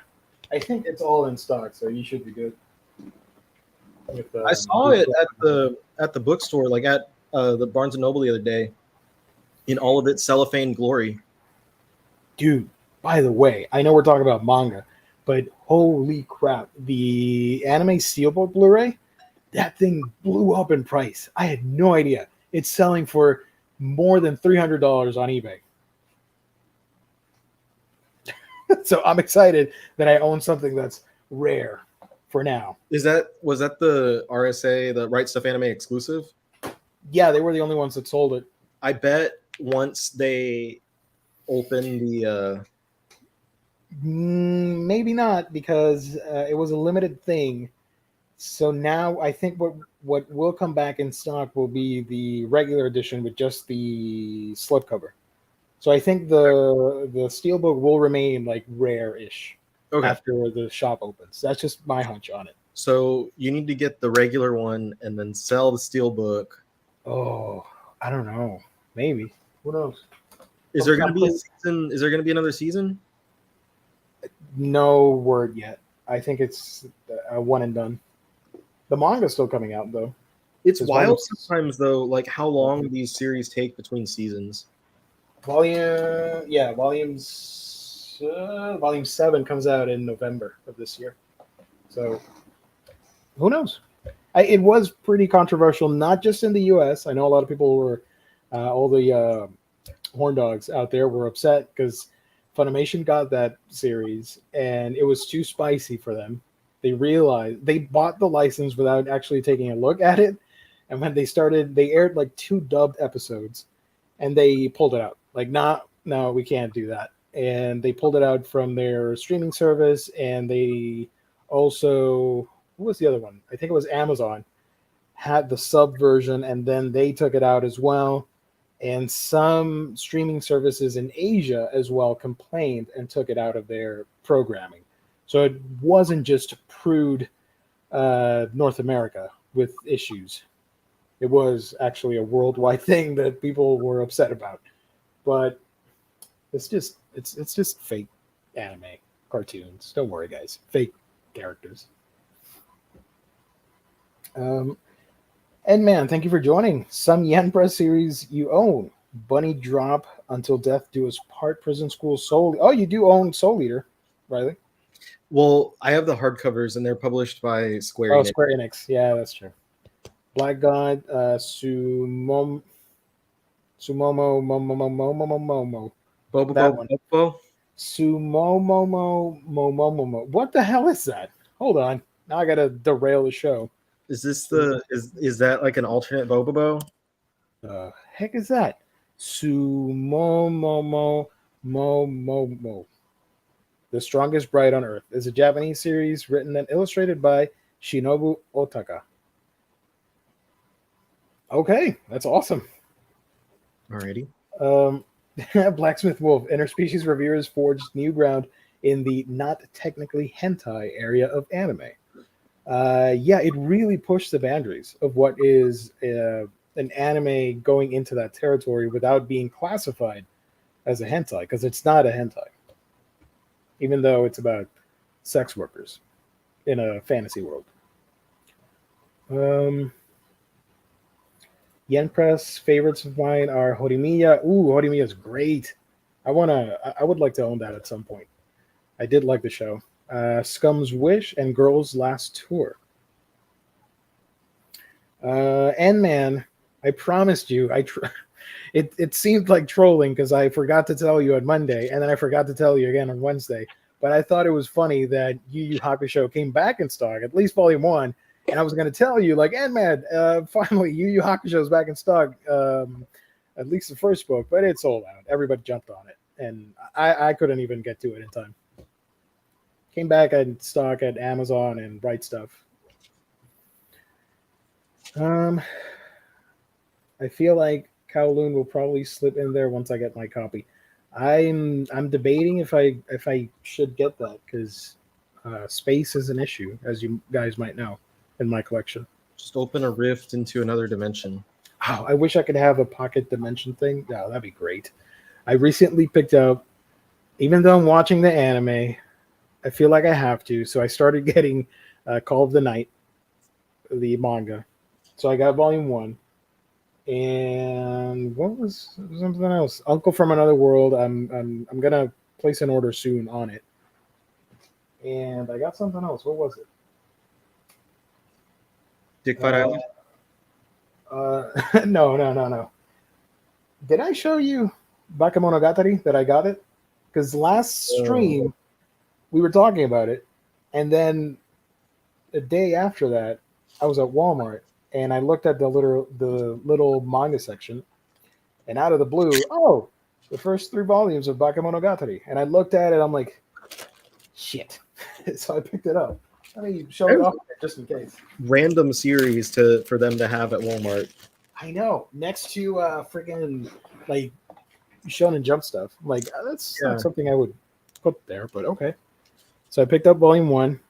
I think it's all in stock, so you should be good. With, I saw it at the bookstore, like at the Barnes and Noble the other day, in all of its cellophane glory. Dude, by the way, I know we're talking about manga, but holy crap, the anime Steelbook Blu-ray, that thing blew up in price. I had no idea. It's selling for more than $300 on eBay. So I'm excited that I own something that's rare for now. Was that the RSA, the Right Stuff Anime exclusive? Yeah, they were the only ones that sold it. I bet once they open the Maybe not, because it was a limited thing. So now I think what will come back in stock will be the regular edition with just the slipcover. So I think the steelbook will remain like rare-ish after the shop opens. That's just my hunch on it. So you need to get the regular one and then sell the steelbook. Oh, I don't know. Maybe. Who knows? Is there going to be a season? Is there going to be another season? No word yet. I think it's a one and done. The manga's still coming out though. It's wild sometimes though, like how long these series take between seasons. Volume 7 comes out in November of this year. So who knows? It was pretty controversial, not just in the U.S. I know a lot of people were, all the horn dogs out there were upset because Funimation got that series and it was too spicy for them. They realized they bought the license without actually taking a look at it. And when they aired like 2 dubbed episodes and they pulled it out. Like, no, we can't do that. And they pulled it out from their streaming service. And they also, what was the other one? I think it was Amazon had the sub version and then they took it out as well. And some streaming services in Asia as well complained and took it out of their programming. So it wasn't just prude North America with issues. It was actually a worldwide thing that people were upset about. But it's just fake anime cartoons. Don't worry, guys. Fake characters. And man, thank you for joining. Some Yen Press series you own. Bunny Drop, Until Death Do Us Part, Prison School, Soul. Oh, you do own Soul Eater, Riley? Well, I have the hardcovers, and they're published by Square Oh, Enix. Square Enix. Yeah, that's true. Black God, Sumomo, Momo. Bobo That Bobo one. Bobo? Sumomo. What the hell is that? Hold on. Now I gotta derail the show. Is this the is that like an alternate Bobo? Heck is that? Sumomomo Momomo. The Strongest Bride on Earth is a Japanese series written and illustrated by Shinobu Otaka. Okay, that's awesome. Alrighty. Blacksmith Wolf, interspecies reviewers forged new ground in the not technically hentai area of anime. Yeah, it really pushed the boundaries of what is an anime going into that territory without being classified as a hentai, because it's not a hentai, even though it's about sex workers in a fantasy world. Yen Press favorites of mine are Horimiya. Ooh, Horimiya is great. I would like to own that at some point. I did like the show. Scum's Wish and Girl's Last Tour. And man, I promised you. It seemed like trolling because I forgot to tell you on Monday, and then I forgot to tell you again on Wednesday. But I thought it was funny that Yu Yu Hakusho came back in stock, at least Volume 1. And I was going to tell you, like, man, finally, Yu Yu Hakusho is back in stock, at least the first book, but it sold out. Everybody jumped on it, and I couldn't even get to it in time. Came back in stock at Amazon and Bright Stuff. I feel like Kowloon will probably slip in there once I get my copy. I'm debating if I should get that because space is an issue, as you guys might know, in my collection. Just open a rift into another dimension. Oh, I wish I could have a pocket dimension thing. Yeah, that'd be great. I recently picked up, even though I'm watching the anime, I feel like I have to, so I started getting Call of the Night, the manga. So I got Volume 1. And what was something else? Uncle from Another World. I'm gonna place an order soon on it. And I got something else. What was it? Dick Fight Island? No. Did I show you Bakemonogatari that I got it? Because last stream we were talking about it, and then the day after that, I was at Walmart and I looked at the little manga section, and out of the blue, the first 3 volumes of Bakemonogatari. And I looked at it, I'm like, shit. So I picked it up. Let me show it off just in case. Random series for them to have at Walmart. I know. Next to freaking like Shonen Jump stuff. Like that's not something I would put there, but okay. So I picked up Volume 1.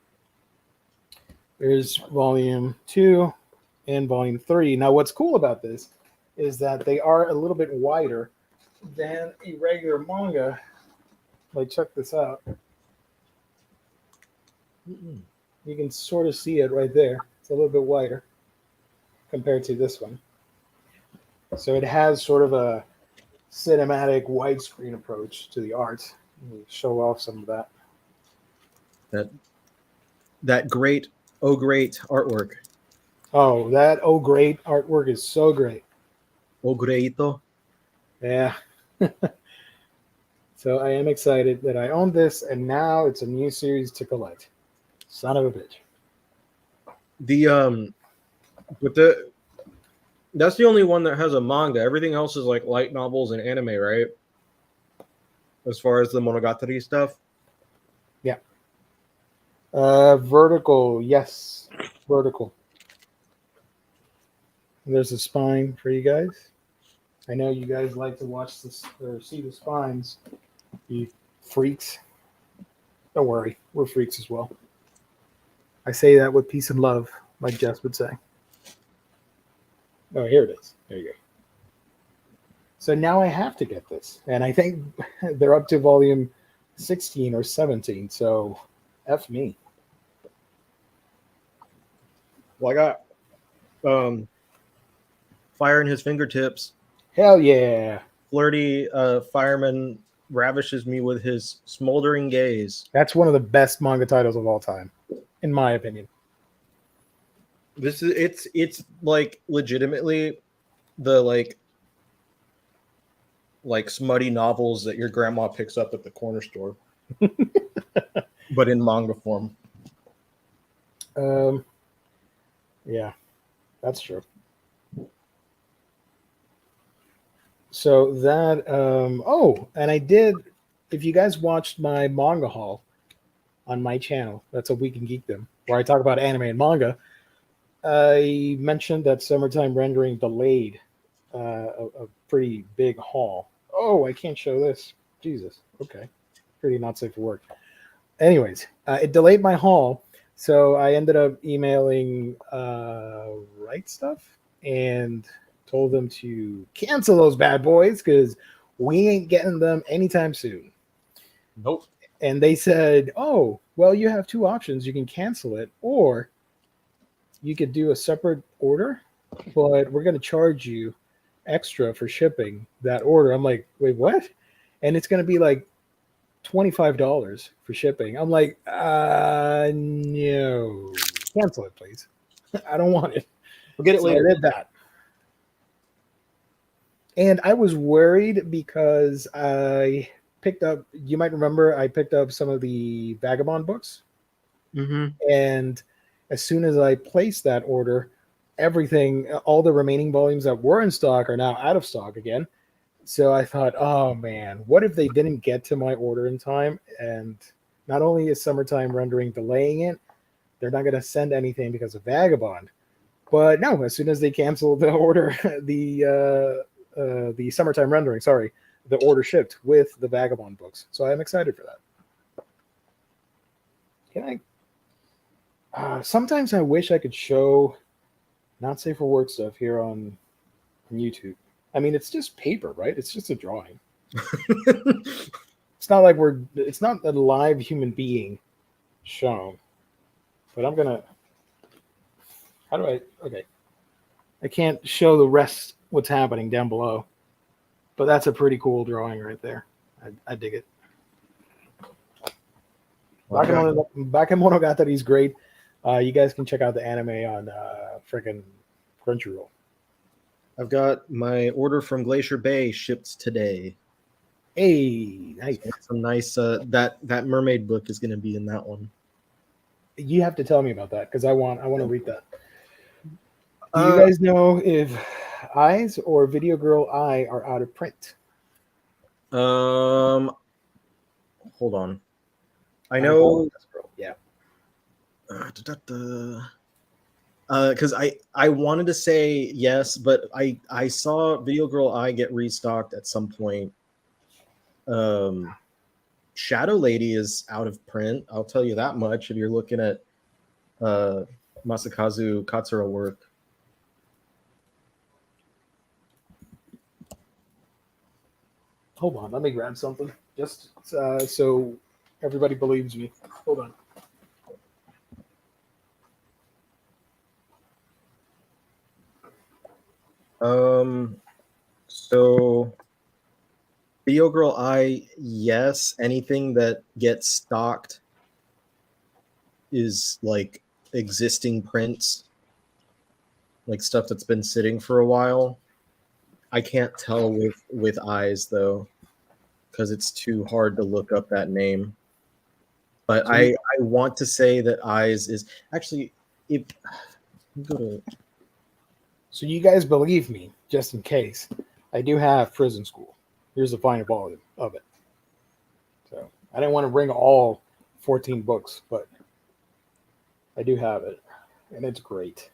There's Volume 2 and Volume 3. Now what's cool about this is that they are a little bit wider than a regular manga. Like check this out. You can sort of see it right there. It's a little bit wider compared to this one. So it has sort of a cinematic widescreen approach to the art. Let me show off some of that. That great artwork. Oh, that great artwork is so great. Greito. Yeah. So I am excited that I own this, and now it's a new series to collect. Son of a bitch. That's the only one that has a manga. Everything else is like light novels and anime, right? As far as the Monogatari stuff. Yeah. Vertical, yes. Vertical. There's a spine for you guys. I know you guys like to watch this or see the spines. You freaks. Don't worry, we're freaks as well. I say that with peace and love, like Jess would say. Oh, here it is. There you go. So now I have to get this. And I think they're up to volume 16 or 17. So F me. Well, I got Fire in His Fingertips. Hell yeah. Flirty fireman ravishes me with his smoldering gaze. That's one of the best manga titles of all time, in my opinion. This is it's like legitimately the like smutty novels that your grandma picks up at the corner store, but in manga form. Yeah, that's true. So that and I did. If you guys watched my manga haul on my channel, that's a Week in Geekdom, where I talk about anime and manga. I mentioned that Summertime Rendering delayed a pretty big haul. Oh, I can't show this. Jesus. Okay. Pretty not safe for work. Anyways, it delayed my haul, so I ended up emailing Right Stuff and told them to cancel those bad boys because we ain't getting them anytime soon. Nope. And they said, "Oh, well, you have two options. You can cancel it, or you could do a separate order, but we're going to charge you extra for shipping that order." I'm like, "Wait, what?" And it's going to be like $25 for shipping. I'm like, no, cancel it, please. I don't want it. We'll get it So later. I did that. And I was worried because I picked up, you might remember, I picked up some of the Vagabond books. Mm-hmm. And as soon as I placed that order, everything, all the remaining volumes that were in stock are now out of stock again. So I thought, oh man, what if they didn't get to my order in time? And not only is Summertime Rendering delaying it, they're not going to send anything because of Vagabond. But no, as soon as they canceled the order, the Summertime Rendering, sorry, the order shipped with the Vagabond books. So I'm excited for that. Can I? Sometimes I wish I could show not safe for work stuff here on YouTube. I mean, it's just paper, right? It's just a drawing. It's not like it's not a live human being shown. But I'm going to, okay. I can't show the rest, what's happening down below. But that's a pretty cool drawing right there. I dig it. Bakemonogatari is great. You guys can check out the anime on freaking Crunchyroll. I've got my order from Glacier Bay shipped today. Hey, nice. So some nice. That mermaid book is going to be in that one. You have to tell me about that because I want to read that. Do you guys know if Eyes or Video Girl Eye are out of print? Hold on. I know. Yeah. Because I wanted to say yes, but I saw Video Girl Eye get restocked at some point. Shadow Lady is out of print. I'll tell you that much if you're looking at Masakazu Katsura work. Hold on, let me grab something just so everybody believes me. Hold on. So Video Girl Eye, yes. Anything that gets stocked is like existing prints, like stuff that's been sitting for a while. I can't tell with Eyes though, because it's too hard to look up that name. But I want to say that Eyes is actually if go to. So you guys believe me, just in case. I do have Prison School. Here's the final volume of it. So I didn't want to bring all 14 books, but I do have it, and it's great.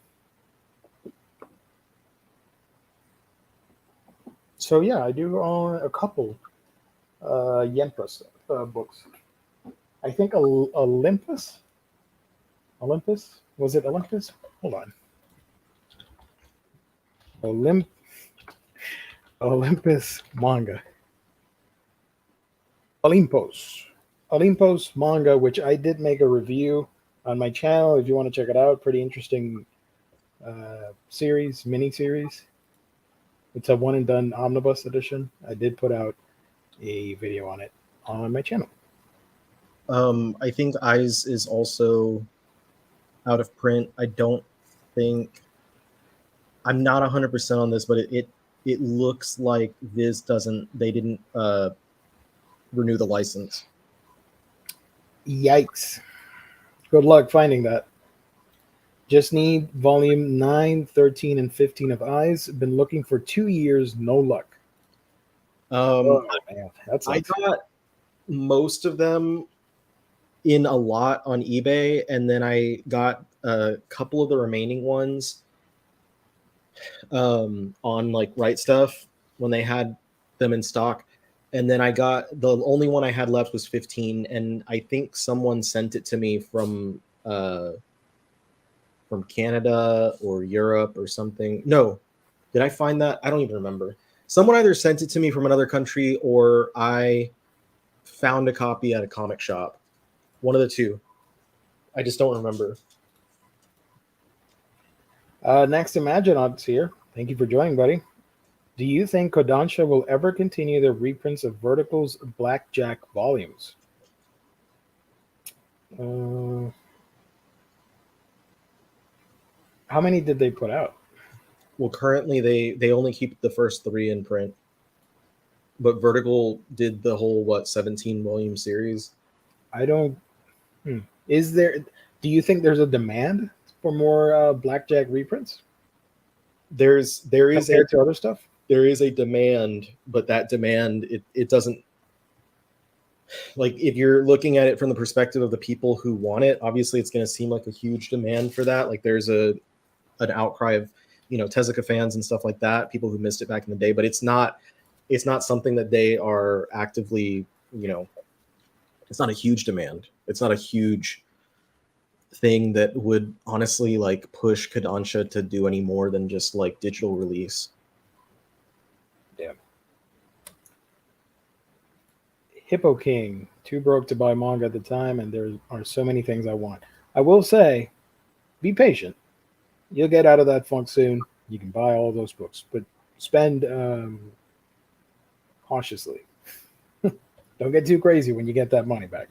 So yeah, I do own a couple Yenpa books. I think Olympus. Olympus? Was it Olympus? Hold on. Olympus manga. Olympus manga, which I did make a review on my channel. If you want to check it out, pretty interesting series, mini series. It's a one and done omnibus edition. I did put out a video on it on my channel. I think Eyes is also out of print. I don't think, I'm not 100% on this, but it looks like Viz didn't renew the license. Yikes. Good luck finding that. Just need volume 9, 13, and 15 of Eyes. Been looking for 2 years, no luck. Oh, man. That's I got most of them in a lot on eBay, and then I got a couple of the remaining ones on like Right Stuff when they had them in stock. And then I got, the only one I had left was 15, and I think someone sent it to me from Canada or Europe or something. No, did I find that? I don't even remember. Someone either sent it to me from another country or I found a copy at a comic shop. One of the two. I just don't remember. Next, Imaginauts here. Thank you for joining, buddy. Do you think Kodansha will ever continue their reprints of Vertical's Blackjack volumes? How many did they put out? Well, currently they only keep the first 3 in print. But Vertical did the whole 17 volume series. I don't. Is there? Do you think there's a demand for more Blackjack reprints? There is compared to other stuff. There is a demand, but that demand it doesn't, like, if you're looking at it from the perspective of the people who want it, obviously it's going to seem like a huge demand for that. Like there's an outcry of Tezuka fans and stuff like that, people who missed it back in the day, but it's not something that they are actively, it's not a huge demand. It's not a huge thing that would honestly like push Kodansha to do any more than just like digital release. Yeah. Hippo King, too broke to buy manga at the time, and there are so many things I want. I will say, be patient. You'll get out of that funk soon. You can buy all those books, but spend cautiously. Don't get too crazy when you get that money back.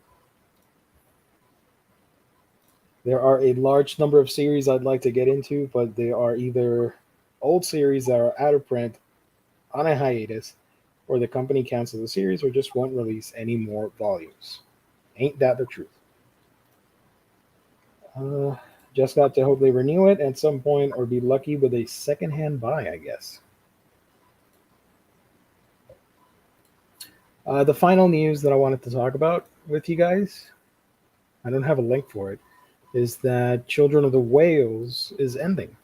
There are a large number of series I'd like to get into, but they are either old series that are out of print, on a hiatus, or the company cancels the series or just won't release any more volumes. Ain't that the truth? Just got to hope they renew it at some point or be lucky with a secondhand buy, I guess. The final news that I wanted to talk about with you guys, I don't have a link for it, is that Children of the Whales is ending.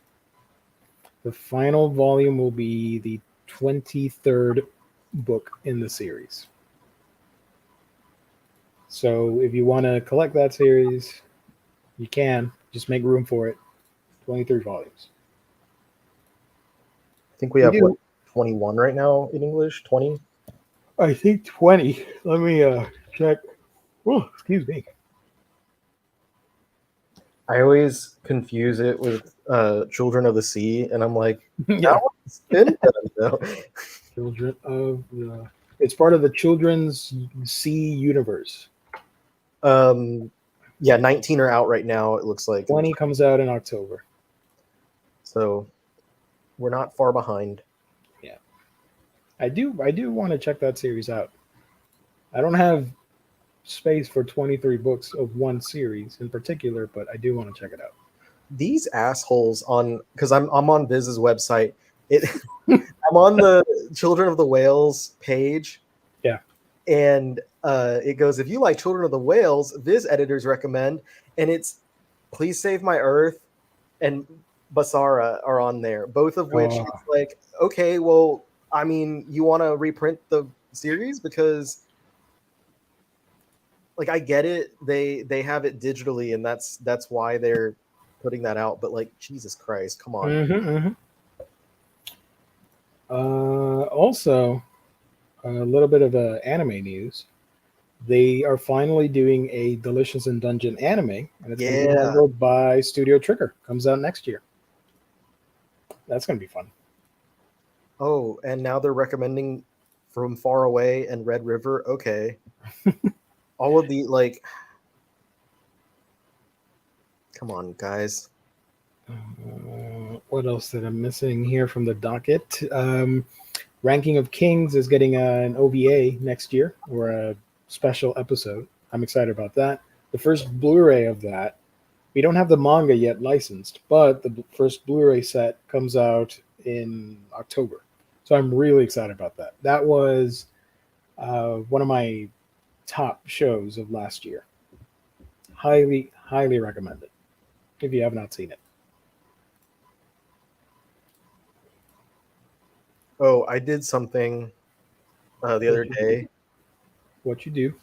The final volume will be the 23rd book in the series. So if you want to collect that series, you can. Just make room for it. 23 volumes. I think we have 21 right now in English. 20. I think 20. Let me check. Oh, excuse me. I always confuse it with Children of the Sea, and I'm like, Yeah. that one's been done, though. Children of the. It's part of the Children's Sea universe. Yeah, 19 are out right now. It looks like 20 comes out in October. So we're not far behind. Yeah, I do want to check that series out. I don't have space for 23 books of one series in particular, but I do want to check it out. These assholes on, because I'm on Viz's website. I'm on the Children of the Whales page. Yeah. And it goes, if you like Children of the Whales, Viz editors recommend, and it's Please Save My Earth and Basara are on there, both of which it's like, okay, well, I mean, you want to reprint the series because, like, I get it, they have it digitally, and that's why they're putting that out. But like, Jesus Christ, come on. Also, a little bit of anime news. They are finally doing a Delicious in Dungeon anime, and it's going to be handled by Studio Trigger. Comes out next year. That's going to be fun. Oh, and now they're recommending From Far Away and Red River. Okay. All of the like come on, guys. What else did I'm missing here from the docket? Ranking of Kings is getting an OVA next year, or a special episode. I'm excited about that. The first Blu-ray of that. We don't have the manga yet licensed, but the first Blu-ray set comes out in October. So I'm really excited about that. That was one of my top shows of last year. Highly, highly recommend it if you have not seen it. Oh, I did something the other day. What you do?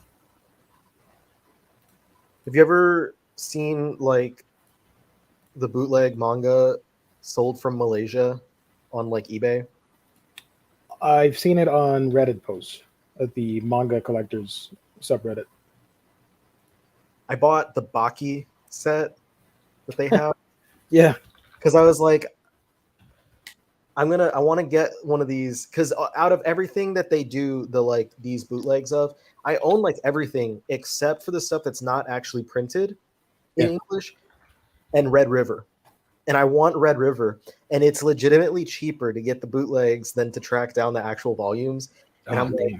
Have you ever seen like the bootleg manga sold from Malaysia on like eBay? I've seen it on Reddit posts at the Manga Collectors subreddit. I bought the Baki set that they have Yeah, because I was like, I want to get one of these because out of everything that they do, the like these bootlegs of, I own like everything except for the stuff that's not actually printed in English and Red River. And I want Red River, and it's legitimately cheaper to get the bootlegs than to track down the actual volumes. And I'm like,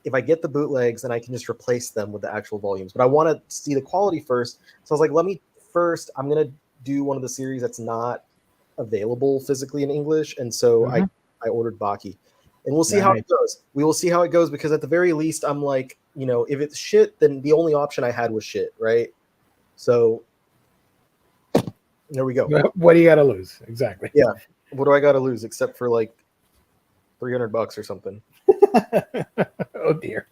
if I get the bootlegs, then I can just replace them with the actual volumes. But I want to see the quality first. So I was like, I'm going to do one of the series that's not available physically in English. And so I ordered Baki. And we'll see how it goes. We will see how it goes because at the very least, I'm like, if it's shit, then the only option I had was shit, right? So there we go. What do you got to lose? Exactly. Yeah. What do I got to lose except for like $300 or something? Oh dear.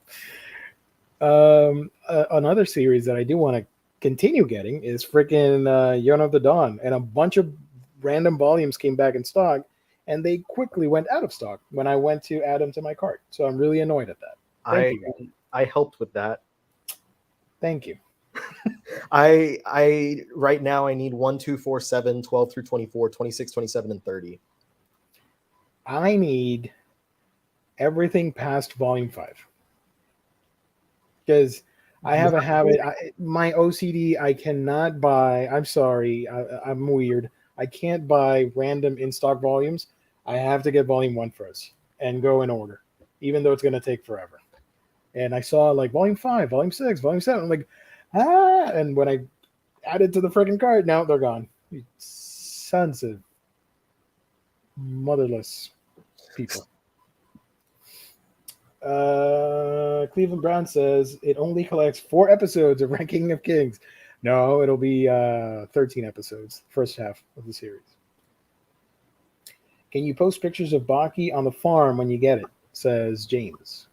Another series that I do want to continue getting is freaking Yon of the Dawn, and a bunch of random volumes came back in stock, and they quickly went out of stock when I went to add them to my cart. So I'm really annoyed at that. Thank you. I helped with that. Thank you. I right now I need 1, 2, 4, 7, 12 through 24, 26, 27, and 30. I need everything past volume 5. Because I have a habit. My OCD, I cannot buy. I'm sorry. I'm weird. I can't buy random in stock volumes. I have to get volume 1 first and go in order, even though it's going to take forever. And I saw like volume 5, volume 6, volume 7. I'm like, and when I added to the freaking cart, now they're gone. You sons of motherless people. Cleveland Brown says it only collects 4 episodes of Ranking of Kings. No, it'll be 13 episodes, first half of the series. Can you post pictures of Baki on the farm when you get it? Says James.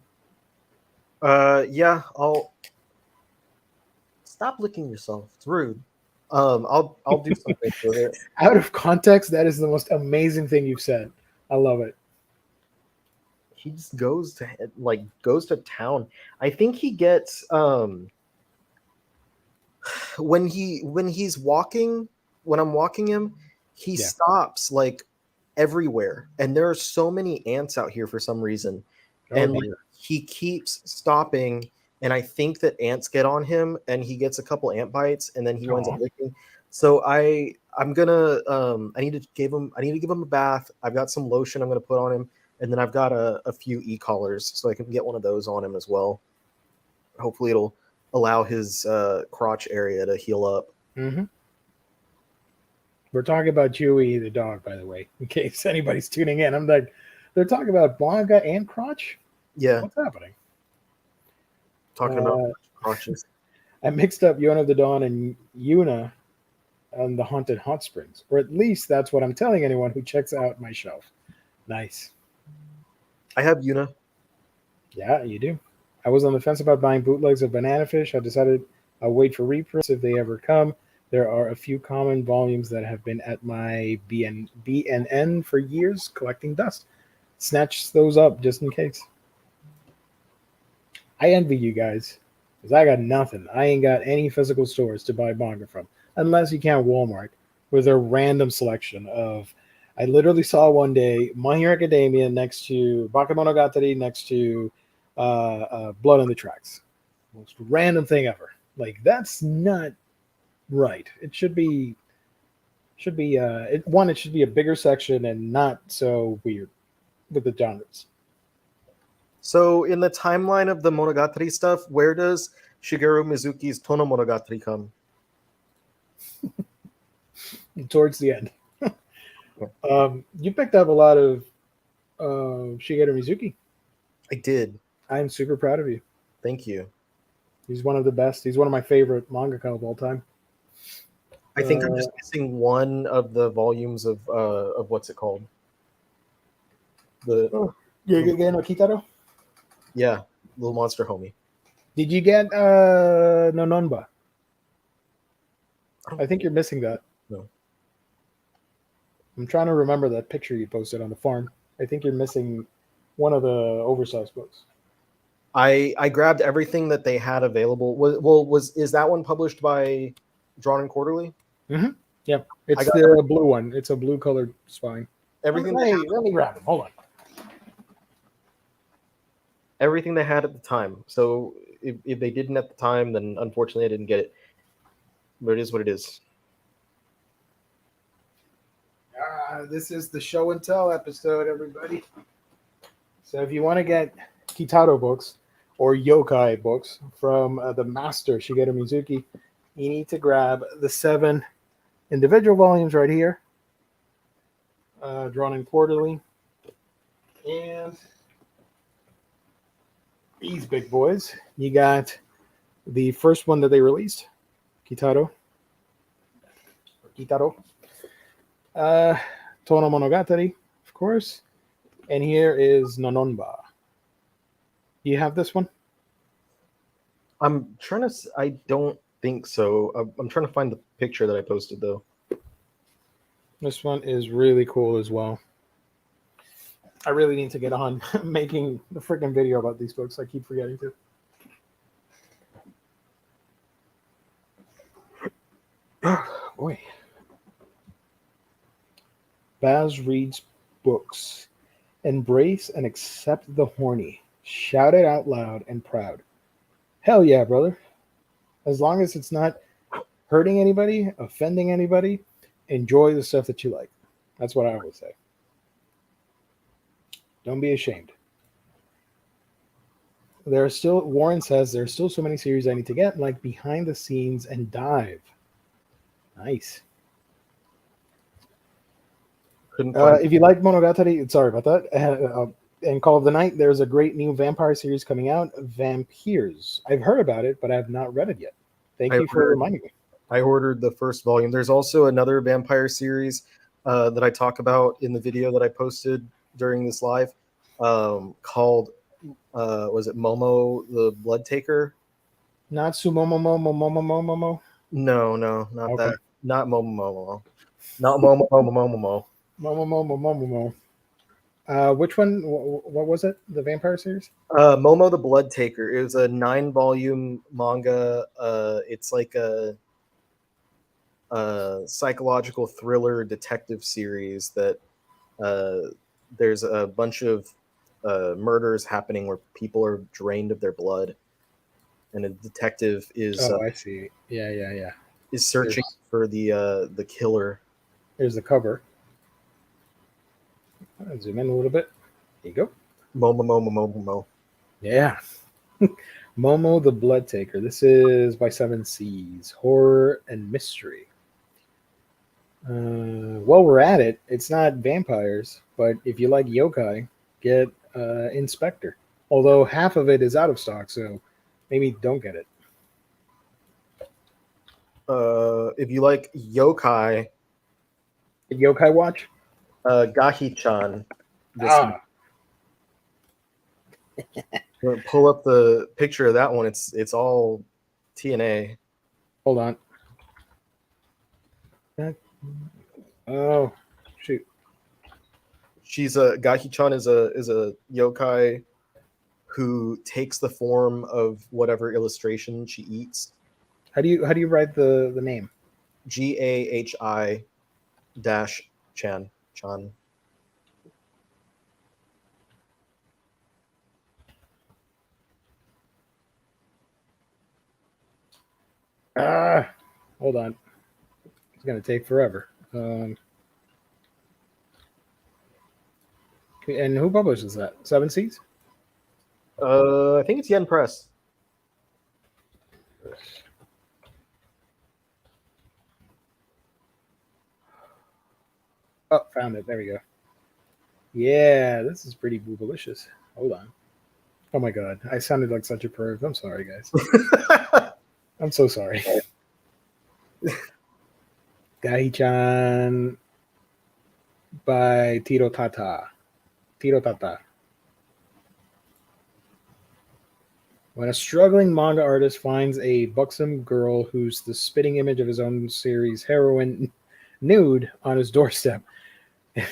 Yeah, I'll stop licking yourself. It's rude. I'll do something with it. Out of context, that is the most amazing thing you've said. I love it. He just goes to town. I think he gets when he's walking, when I'm walking him, he stops like everywhere. And there are so many ants out here for some reason. And like, he keeps stopping, and I think that ants get on him, and he gets a couple ant bites, and then he winds up licking. So I'm gonna I need to give him a bath. I've got some lotion I'm gonna put on him, and then I've got a few e-collars, so I can get one of those on him as well. Hopefully it'll allow his crotch area to heal up. Mm-hmm. We're talking about Chewy the dog, by the way, in case anybody's tuning in. I'm like, they're talking about Manga and crotch? Yeah. What's happening? Talking about crotches. I mixed up Yon of the Dawn and Yuna on the Haunted Hot Springs, or at least that's what I'm telling anyone who checks out my shelf. Nice. I have Yuna. Yeah, you do. I was on the fence about buying bootlegs of Banana Fish. I decided I'll wait for reprints if they ever come. There are a few common volumes that have been at my BNN for years collecting dust. Snatch those up just in case. I envy you guys because I got nothing. I ain't got any physical stores to buy manga from, unless you count Walmart with their random selection of I literally saw one day My Hero Academia next to Bakemonogatari next to Blood on the Tracks. Most random thing ever. Like that's not right. It should be it should be a bigger section and not so weird with the genres. So in the timeline of the Monogatari stuff, where does Shigeru Mizuki's Tono Monogatari come? Towards the end. You picked up a lot of Shigeru Mizuki. I did. I'm super proud of you. Thank you. He's one of the best. He's one of my favorite mangaka of all time. I think I'm just missing one of the volumes of what's it called? The Gegege no Kitaro? Yeah, Little Monster Homie. Did you get Nononba? I think you're missing that. No. I'm trying to remember that picture you posted on the farm. I think you're missing one of the oversized books. I grabbed everything that they had available. Is that one published by Drawn and Quarterly? Mm-hmm. Yep, it's the blue one. It's a blue colored spine. Everything. Let me grab them. Hold on. Everything they had at the time. So if they didn't at the time, then unfortunately I didn't get it. But it is what it is. This is the show and tell episode, everybody. So if you want to get Kitaro books or yokai books from the master Shigeru Mizuki, you need to grab the 7 individual volumes right here, Drawn in Quarterly, and these big boys. You got the first one that they released, Kitaro, Tono Monogatari, of course, and here is Nononba. Do you have this one? I'm trying to. I don't think so. I'm trying to find the picture that I posted though. This one is really cool as well. I really need to get on making the freaking video about these books. I keep forgetting to. Oh, boy. Baz reads books. Embrace and accept the horny. Shout it out loud and proud. Hell yeah, brother. As long as it's not hurting anybody, offending anybody, enjoy the stuff that you like. That's what I always say. Don't be ashamed. Warren says, there are still so many series I need to get, like Behind the Scenes and Dive. Nice. If you like Monogatari, sorry about that, and Call of the Night, there's a great new vampire series coming out, Vampires. I've heard about it, but I have not read it yet. Thank you for reminding me. I ordered the first volume. There's also another vampire series that I talk about in the video that I posted during this live called, was it Momo the Blood Taker? Not Sumomomo. No, not that. Not Momo. Not Momo. Momo. Which one? What was it? The vampire series? Momo the Blood Taker. It was a 9-volume manga. It's like a psychological thriller detective series that there's a bunch of murders happening where people are drained of their blood, and a detective is I see. Yeah. Is searching for the killer. Here's the cover. I'll zoom in a little bit. There you go. Momo. Yeah. Momo the Blood Taker. This is by 7 Seas. Horror and mystery. While we're at it, it's not vampires, but if you like yokai, get Inspector. Although half of it is out of stock, so maybe don't get it. If you like yokai, Yokai Watch? Gahi-chan. Pull up the picture of that one. It's all TNA. Hold on. Oh, shoot. She's a Gahi-chan is a yokai who takes the form of whatever illustration she eats. How do you write the name? GAHI-chan. Gahi-chan. Hold on. It's gonna take forever. And who publishes that? Seven Seas? I think it's Yen Press. Oh, found it. There we go. Yeah, this is pretty boobalicious. Hold on. Oh my god, I sounded like such a perv. I'm sorry, guys. I'm so sorry. Gahi-chan by Tiro Tata. Tiro Tata. When a struggling manga artist finds a buxom girl who's the spitting image of his own series heroine nude on his doorstep,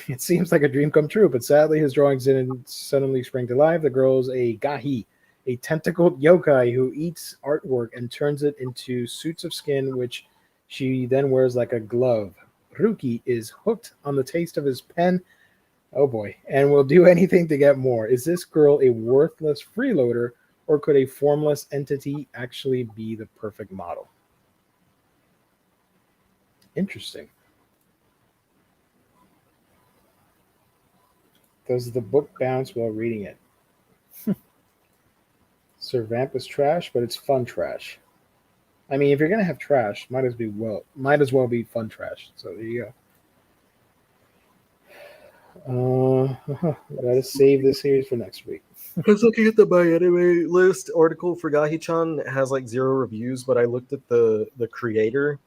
it seems like a dream come true, but sadly his drawings didn't suddenly spring to life. The girl's a gahi, a tentacled yokai who eats artwork and turns it into suits of skin, which she then wears like a glove. Ruki is hooked on the taste of his pen, oh boy, and will do anything to get more. Is this girl a worthless freeloader, or could a formless entity actually be the perfect model? Interesting. Does the book bounce while reading it? Sir Vamp is trash, but it's fun trash. I mean, if you're gonna have trash, might as well be fun trash. So there you go. Gotta save this series for next week. I was looking at the My Anime List article for Gahi-chan. It has like 0 reviews, but I looked at the creator.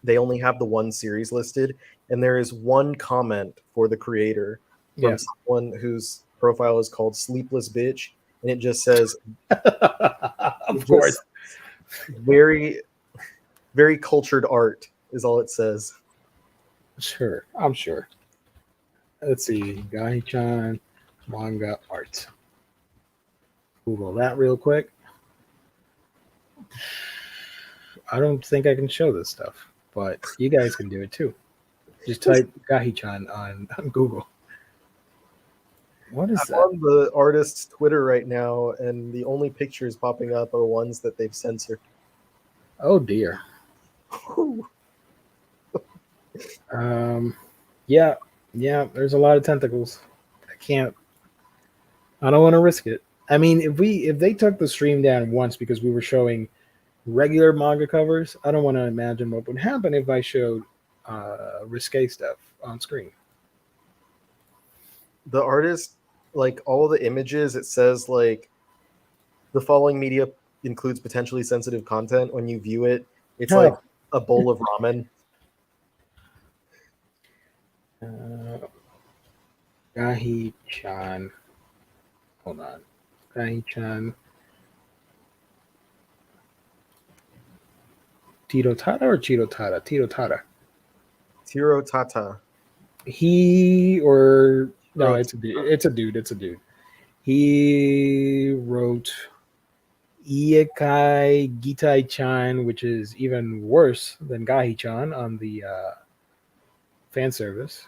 They only have the one series listed, and there is one comment for the creator from someone whose profile is called Sleepless Bitch, and it just says, of course, very, very cultured art is all it says. Sure, I'm sure. Let's see, Gahi-chan manga art. Google that real quick. I don't think I can show this stuff, but you guys can do it too. Just type Gahi-chan on Google. What is that? I'm on the artist's Twitter right now, and the only pictures popping up are ones that they've censored. Oh dear. Yeah, there's a lot of tentacles. I don't want to risk it. I mean, if they took the stream down once because we were showing regular manga covers, I don't want to imagine what would happen if I showed risque stuff on screen. The artist, like all the images, it says like the following media includes potentially sensitive content. When you view it, it's like a bowl of ramen. Gahi-chan. Hold on. Gahi-chan. Tiro Tata or Chiro Tata? Tiro Tata. Tiro Tata. He or no, it's a dude. It's a dude. He wrote Iekai Gitai-chan, which is even worse than Gahi-chan on the fan service.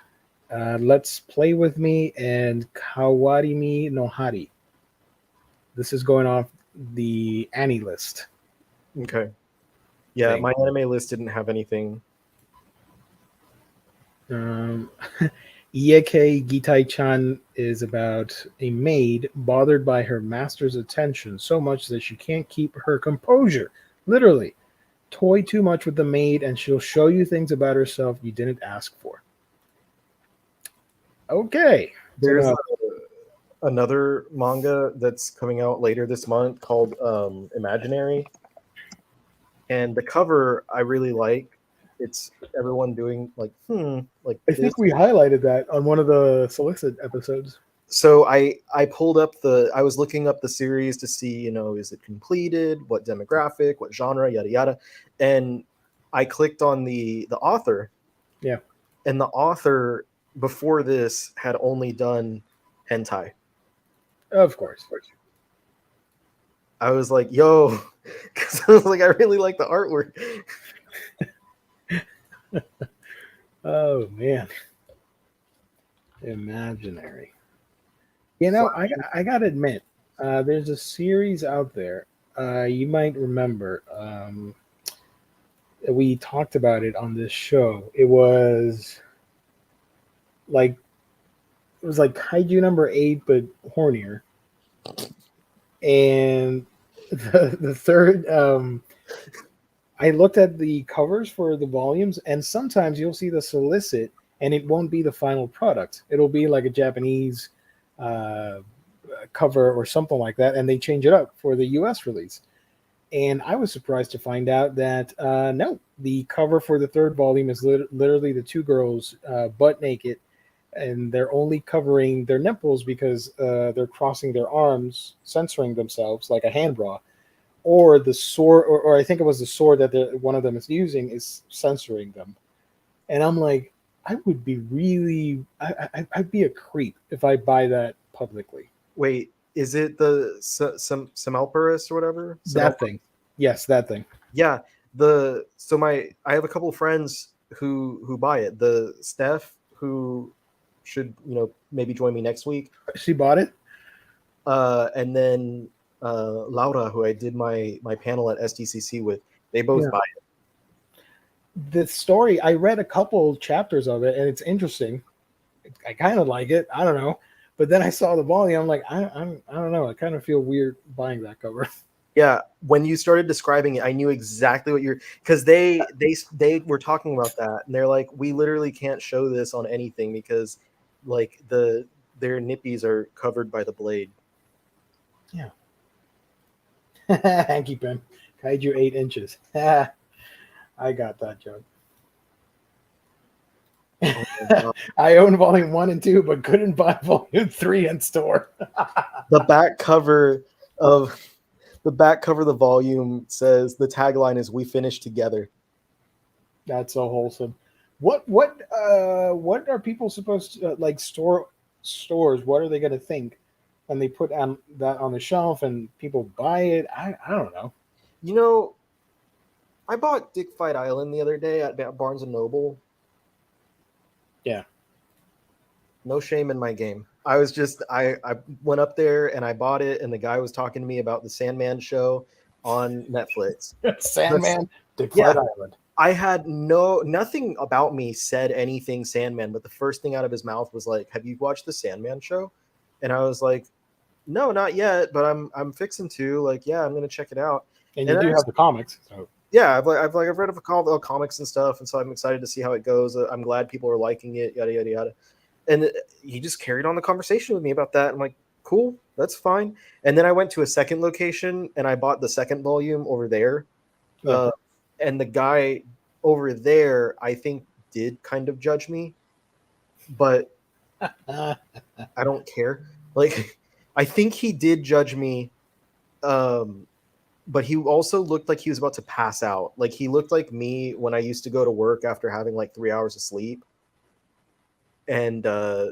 Let's Play With Me and Kawarimi no Hari. This is going off the Annie list. Okay. Yeah, My Anime List didn't have anything. Ieke Gitai-chan is about a maid bothered by her master's attention so much that she can't keep her composure. Literally. Toy too much with the maid and she'll show you things about herself you didn't ask for. Okay. There's another manga that's coming out later this month called Imaginary. And the cover I really like. It's everyone doing like I think we highlighted that on one of the Solicit episodes. So I pulled up I was looking up the series to see, is it completed, what demographic, what genre, yada yada. And I clicked on the author. Yeah. And the author before this had only done hentai. Of course. I was like, yo, because I was like, I really like the artwork. Oh man. Imaginary. I gotta admit, there's a series out there. You might remember. We talked about it on this show. Like it was like Kaiju number 8, but hornier. And the third, I looked at the covers for the volumes, and sometimes you'll see the solicit, and it won't be the final product. It'll be like a Japanese uh, cover or something like that, and they change it up for the U.S. release. And I was surprised to find out that no, the cover for the third volume is literally the two girls butt naked, and they're only covering their nipples because they're crossing their arms, censoring themselves like a hand bra, or the sword, or I think it was the sword that one of them is using is censoring them. And I'm like, I would be really, I'd be a creep if I buy that publicly. Wait, is it the Semelparus or whatever? That thing, yes, that thing. Yeah, I have a couple of friends who buy it. The Steph who should maybe join me next week, She bought it. and then Laura, who I did my panel at SDCC with, they both Yeah. buy it. The story, I read a couple chapters of it, and it's interesting. I kind of like it. I don't know, but then I saw the volume. I'm like, I don't know. I kind of feel weird buying that cover. Yeah, when you started describing it, I knew exactly what you're, because they were talking about that, and they're like, we literally can't show this on anything because like their nippies are covered by the blade. Yeah. Hanky pen, Kaiju 8 inches. I got that joke. I own volume 1 and 2, but couldn't buy volume 3 in store. The back cover of the volume says, the tagline is, "We finish together." That's so wholesome. What are people supposed to like stores? What are they going to think when they put that on the shelf and people buy it? I don't know. I bought Dick Fight Island the other day at Barnes and Noble. Yeah. No shame in my game. I went up there and I bought it, and the guy was talking to me about the Sandman show on Netflix. Sandman, Dick Fight Island. I had nothing about me said anything Sandman, but the first thing out of his mouth was like, "Have you watched the Sandman show?" And I was like, "No, not yet, but I'm fixing to. Like, yeah, I'm gonna check it out." And you do have the comics, so. Yeah, I've read of comics and stuff, and so I'm excited to see how it goes. I'm glad people are liking it, yada yada yada. And he just carried on the conversation with me about that. I'm like, cool, that's fine. And then I went to a second location and I bought the second volume over there. Yeah. And the guy over there, I think, did kind of judge me, but I don't care. Like, I think he did judge me, but he also looked like he was about to pass out. Like, he looked like me when I used to go to work after having like 3 hours of sleep. And I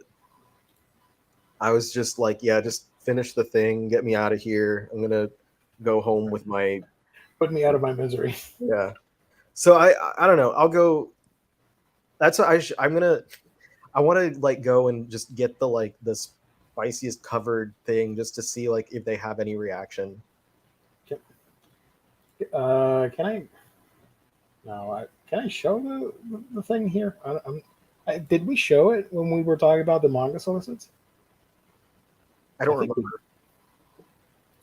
was just like, yeah, just finish the thing, get me out of here. I'm gonna go home with my, put me out of my misery. Yeah. So I don't know. I'll go. That's what I want to like go and just get the spiciest covered thing just to see like if they have any reaction. Can I? No, can I show the thing here? Did we show it when we were talking about the manga solicits? I don't remember.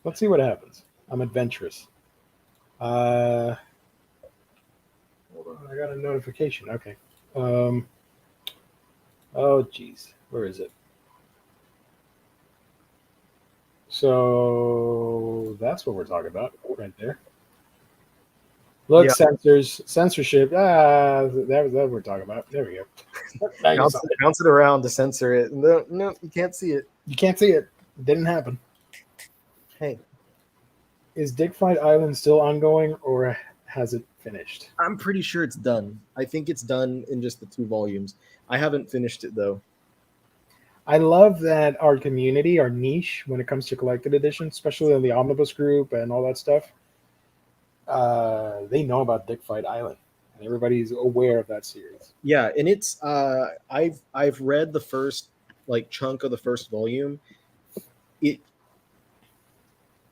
Let's see what happens. I'm adventurous. Hold on, I got a notification. Okay. Oh, geez. Where is it? So that's what we're talking about right there. Look, yeah. Censorship. That was what we're talking about. There we go. Bounce it around to censor it. No, you can't see it. You can't see it. It didn't happen. Hey. Is Dick Fight Island still ongoing, or has it finished? I'm pretty sure it's done. I think it's done in just the 2 volumes. I haven't finished it, though. I love that our community, our niche, when it comes to collected editions, especially in the Omnibus group and all that stuff, they know about Dick Fight Island, and everybody's aware of that series. Yeah, and it's I've read the first like chunk of the first volume,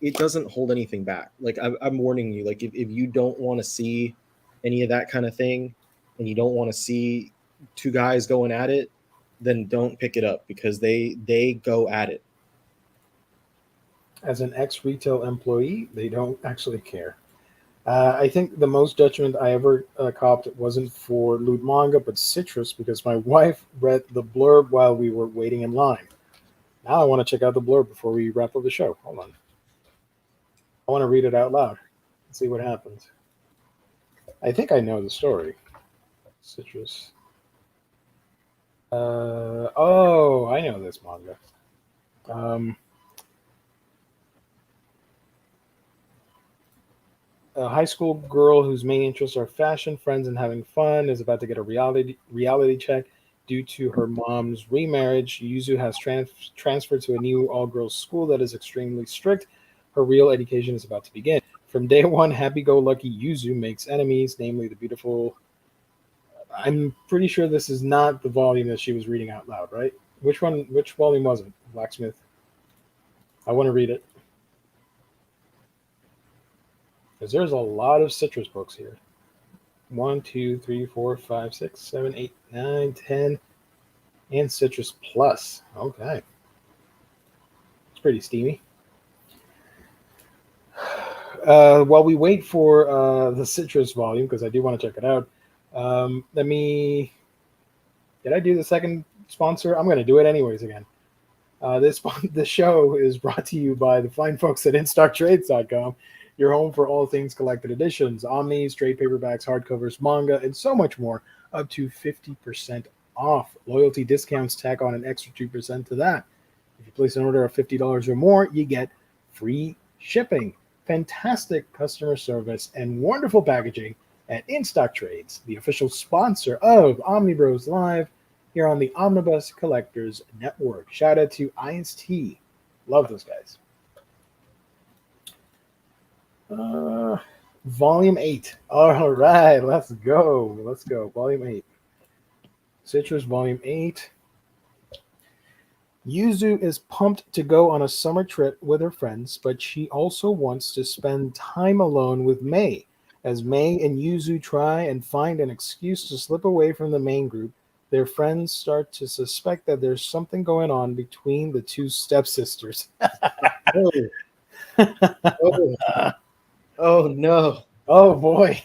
it doesn't hold anything back. Like I'm warning you, like if you don't want to see any of that kind of thing, and you don't want to see two guys going at it, then don't pick it up, because they go at it. As an ex-retail employee, they don't actually care. I think the most judgment I ever copped wasn't for Loot Manga, but Citrus, because my wife read the blurb while we were waiting in line. Now I want to check out the blurb before we wrap up the show. Hold on. I want to read it out loud and see what happens. I think I know the story. Citrus. Oh, I know this manga. Um, a high school girl whose main interests are fashion, friends, and having fun is about to get a reality check due to her mom's remarriage. Yuzu has transferred to a new all-girls school that is extremely strict. Her real education is about to begin. From day one, happy-go-lucky Yuzu makes enemies, namely the beautiful. I'm pretty sure this is not the volume that she was reading out loud, right? Which one? Which volume was it? Blacksmith. I want to read it because there's a lot of Citrus books here. 1, 2, 3, 4, 5, 6, 7, 8, 9, 10, and Citrus Plus. Okay. It's pretty steamy. While we wait for the Citrus volume, because I do want to check it out, let me. Did I do the second sponsor? I'm going to do it anyways again. This show is brought to you by the fine folks at InStockTrades.com, your home for all things collected editions, omnis, trade paperbacks, hardcovers, manga, and so much more, up to 50% off. Loyalty discounts tack on an extra 2% to that. If you place an order of $50 or more, you get free shipping, fantastic customer service, and wonderful packaging at InStock Trades, the official sponsor of Omnibros Live here on the Omnibus Collectors Network. Shout out to IST. Love those guys. Volume 8. All right, let's go. Let's go. Volume 8. Citrus Volume 8. Yuzu is pumped to go on a summer trip with her friends, but she also wants to spend time alone with Mei. As Mei and Yuzu try and find an excuse to slip away from the main group, their friends start to suspect that there's something going on between the two stepsisters. Oh, oh, oh no. Oh boy.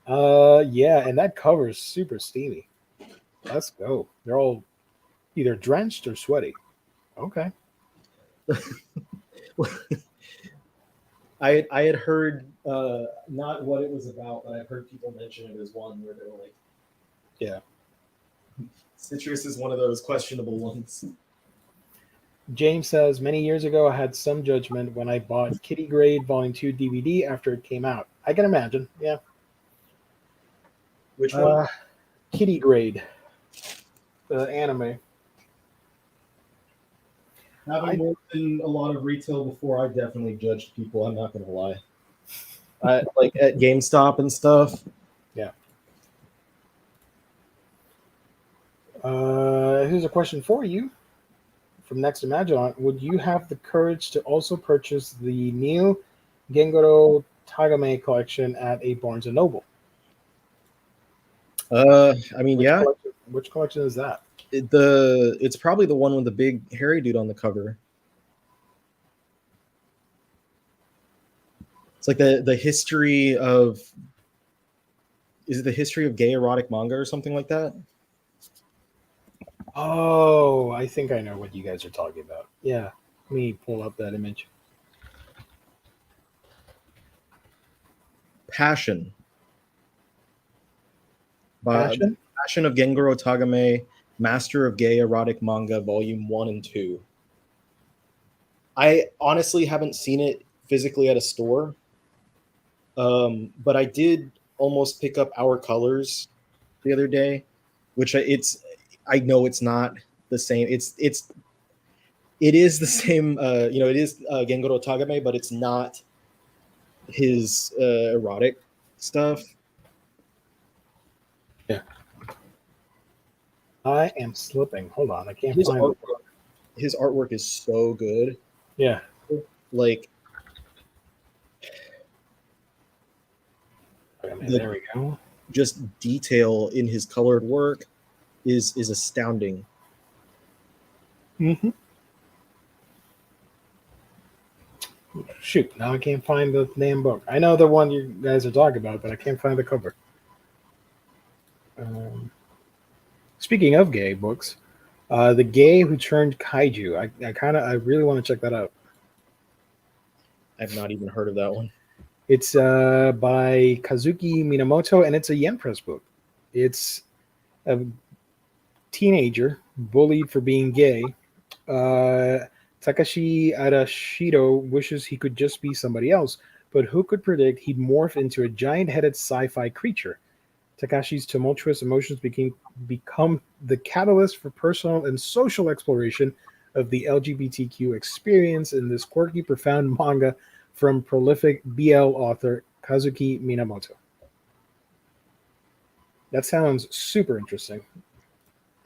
Yeah, and that cover is super steamy. Let's go. They're all either drenched or sweaty. Okay. I had heard not what it was about, but I've heard people mention it as one where they're like, yeah, Citrus is one of those questionable ones. James says, many years ago I had some judgment when I bought Kitty Grade Volume 2 DVD after it came out. I can imagine, yeah. Which one? Kitty Grade, the anime. Having worked in a lot of retail before, I definitely judged people. I'm not going to lie. Like at GameStop and stuff. Yeah. Here's a question for you from Next Imagine. Would you have the courage to also purchase the new Gengoro Tagame collection at a Barnes & Noble? I mean, yeah. Which collection is that? It's probably the one with the big hairy dude on the cover. It's like the history of. Is it the history of gay erotic manga or something like that? Oh, I think I know what you guys are talking about. Yeah, let me pull up that image. Passion. Passion? Passion of Gengoro Tagame, Master of Gay Erotic Manga, Volume 1 and 2. I honestly haven't seen it physically at a store, but I did almost pick up Our Colors the other day, which I know it's not the same. It is the same. It is Gengoro Tagame, but it's not his erotic stuff. Yeah. I am slipping. Hold on, I can't His find it. artwork is so good. Yeah. Like Okay, the there we go. just detail in his colored work is astounding. Mm-hmm. Shoot, now I can't find the damn book. I know the one you guys are talking about, but I can't find the cover. Um, Speaking of gay books, The Gay Who Turned Kaiju. I really want to check that out. I've not even heard of that one. It's by Kazuki Minamoto, and it's a Yen Press book. It's a teenager bullied for being gay. Uh, Takashi Arashido wishes he could just be somebody else, but who could predict he'd morph into a giant-headed sci-fi creature? Takashi's tumultuous emotions become the catalyst for personal and social exploration of the LGBTQ experience in this quirky, profound manga from prolific BL author Kazuki Minamoto. That sounds super interesting.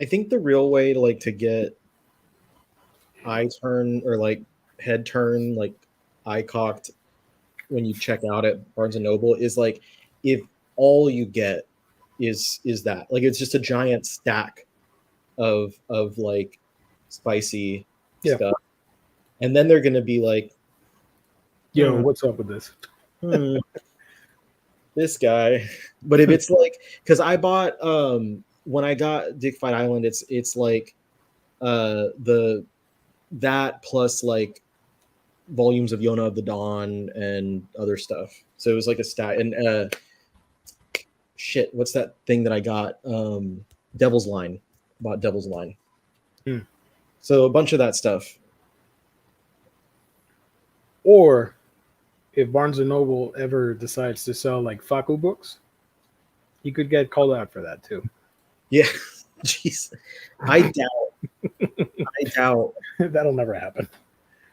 I think the real way to to get eye turn or like head turn, like eye cocked when you check out at Barnes and Noble is like if all you get is that. Like it's just a giant stack of like spicy Yeah. stuff. And then they're gonna be like, Yo, what's up with this? hmm, this guy. But if it's like because I bought when I got Dick Fight Island, it's like the that plus like volumes of Yona of the Dawn and other stuff. So it was like a stat and shit, what's that thing that I got? Devil's Line. Bought Devil's Line. Hmm. So a bunch of that stuff. Or if Barnes and Noble ever decides to sell like Faku books, you could get called out for that too. Yeah. Jeez. I doubt. That'll never happen.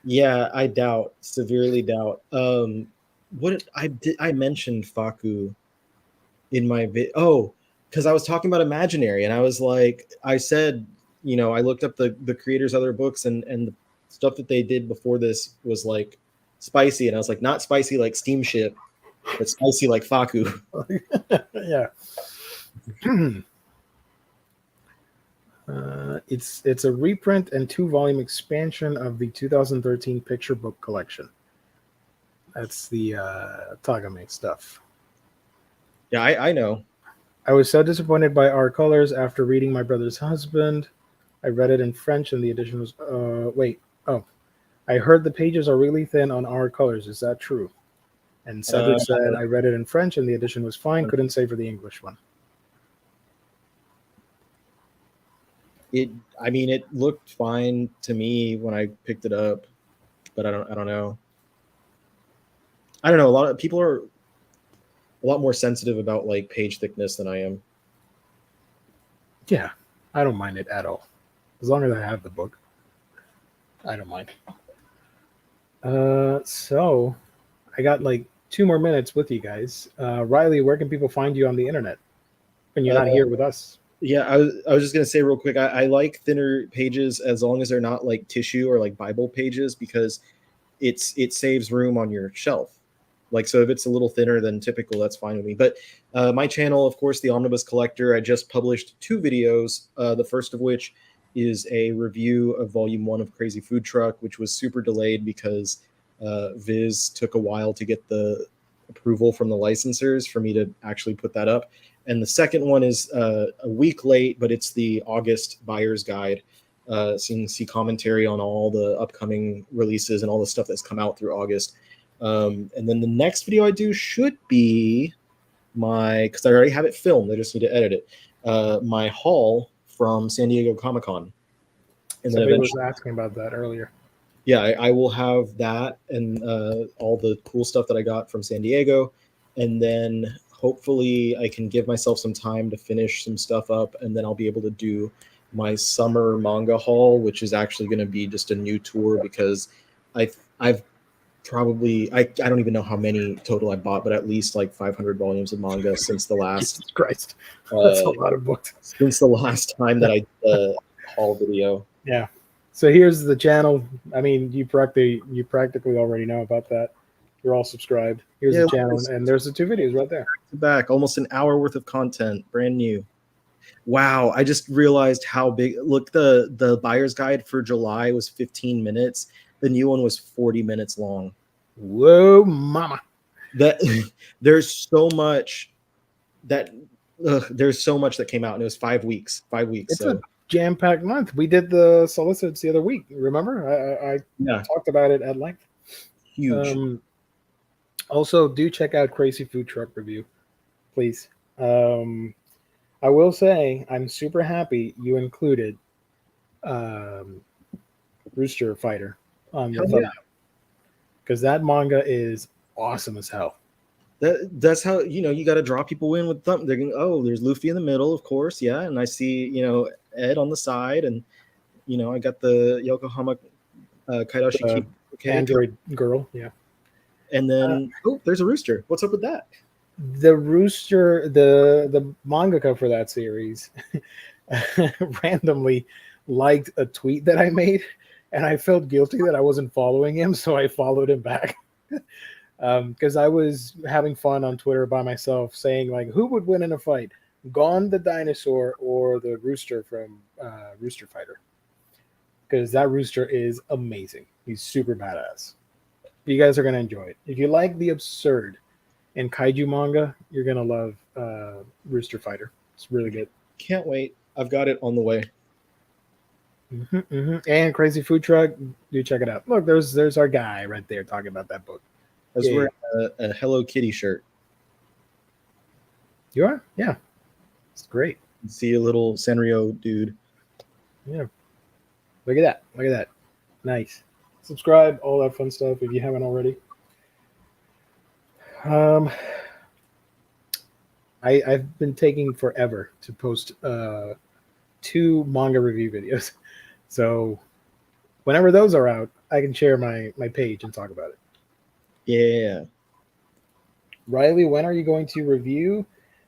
Yeah, I doubt. Severely doubt. What I mentioned Faku in my because I was talking about Imaginary and I was like I said, I looked up the creators' other books and the stuff that they did before this was like spicy and I was like not spicy like Steamship, but spicy like Faku. Yeah. It's a reprint and 2-volume expansion of the 2013 picture book collection. That's the Tagame stuff. Yeah, I know. I was so disappointed by our colors after reading My Brother's Husband. I read it in French and the edition was I heard the pages are really thin on our colors. Is that true? And Cedric said I read it in French and the edition was fine. Couldn't say for the English one. It looked fine to me when I picked it up, but I don't know. I don't know. A lot of people are a lot more sensitive about like page thickness than I am. Yeah, I don't mind it at all. As long as I have the book, I don't mind. So I got like 2 more minutes with you guys. Riley, where can people find you on the internet when you're not here with us? Yeah, I was just gonna say real quick. I like thinner pages as long as they're not like tissue or like Bible pages because it saves room on your shelf. Like so, if it's a little thinner than typical, that's fine with me. But my channel, of course, the Omnibus Collector. I just published 2 videos. The first of which is a review of Volume 1 of Crazy Food Truck, which was super delayed because Viz took a while to get the approval from the licensors for me to actually put that up. And the second one is a week late, but it's the August buyer's guide. So you can see commentary on all the upcoming releases and all the stuff that's come out through August. And then the next video I do should be because I already have it filmed. I just need to edit it. My haul from San Diego Comic-Con. And Somebody was asking about that earlier. Yeah, I will have that and all the cool stuff that I got from San Diego. And then hopefully I can give myself some time to finish some stuff up. And then I'll be able to do my summer manga haul, which is actually going to be just a new tour because I've probably I don't even know how many total I bought, but at least like 500 volumes of manga since the last Jesus Christ, that's a uh, lot of books. since the last time that I did the haul video. Yeah. So here's the channel. I mean, you practically already know about that. You're all subscribed. Here's Yeah, the channel, and there's the 2 videos right there. back almost an hour worth of content, brand new. Wow, I just realized how big. Look, the buyer's guide for July was 15 minutes. The new one was 40 minutes long. Whoa, mama! That there's so much that there's so much that came out, and it was 5 weeks. 5 weeks. It's So a jam-packed month. We did the solicits the other week. Remember? I yeah, talked about it at length. huge. Also, do check out Crazy Food Truck Review, please. I will say I'm super happy you included Rooster Fighter on the Hell thumbnail because that manga is awesome as hell. That's how you got to draw people in with thumb. They're going, oh, there's Luffy in the middle, of course, yeah, and I see Ed on the side, and I got the Yokohama Kaidashi Keep, okay, Android girl, yeah. and then there's a rooster. What's up with that? The rooster, the mangaka for that series, randomly liked a tweet that I made, and I felt guilty that I wasn't following him, so I followed him back. Because I was having fun on Twitter by myself, saying like, who would win in a fight, Gon the dinosaur or the rooster from Rooster Fighter? Because that rooster is amazing. He's super badass. You guys are gonna enjoy it. If you like the absurd and kaiju manga, you're gonna love Rooster Fighter. It's really good. Can't wait. I've got it on the way. And Crazy Food Truck, do check it out. Look, there's our guy right there talking about that book. I was wearing a Hello Kitty shirt. You are? Yeah. It's great. See a little Sanrio dude. Yeah. Look at that. Look at that. Nice. Subscribe, all that fun stuff if you haven't already. I've been taking forever to post 2 manga review videos. So whenever those are out, I can share my page and talk about it. Yeah. Riley, when are you going to review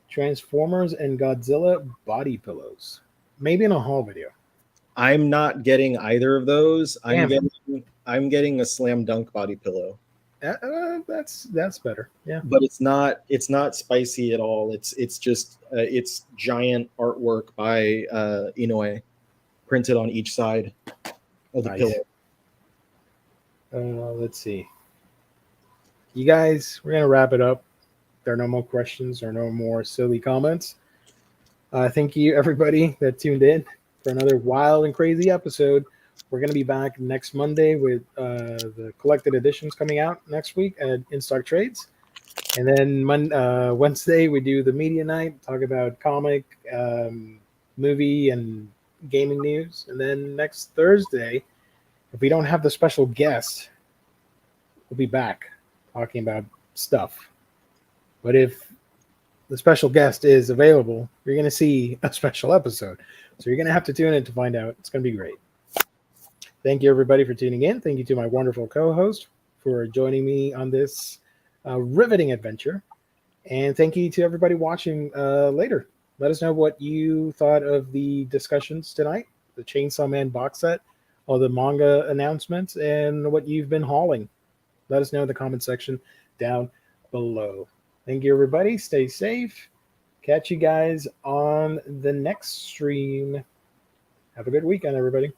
Transformers and Godzilla body pillows? Maybe in a haul video. I'm not getting either of those. Damn. I'm getting a Slam Dunk body pillow. That's better. Yeah. But it's not spicy at all. It's just it's giant artwork by Inoue printed on each side of the pillow. Let's see. You guys, we're gonna wrap it up. There are no more questions or no more silly comments. Thank you everybody that tuned in for another wild and crazy episode. We're going to be back next Monday with the collected editions coming out next week at In Stock Trades. And then Wednesday, we do the media night, talk about comic, movie, and gaming news. And then next Thursday, if we don't have the special guest, we'll be back talking about stuff. But if the special guest is available, you're going to see a special episode. So you're going to have to tune in to find out. It's going to be great. Thank you, everybody, for tuning in. Thank you to my wonderful co-host for joining me on this riveting adventure. And thank you to everybody watching later. Let us know what you thought of the discussions tonight, the Chainsaw Man box set, all the manga announcements, and what you've been hauling. Let us know in the comment section down below. Thank you, everybody. Stay safe. Catch you guys on the next stream. Have a good weekend, everybody.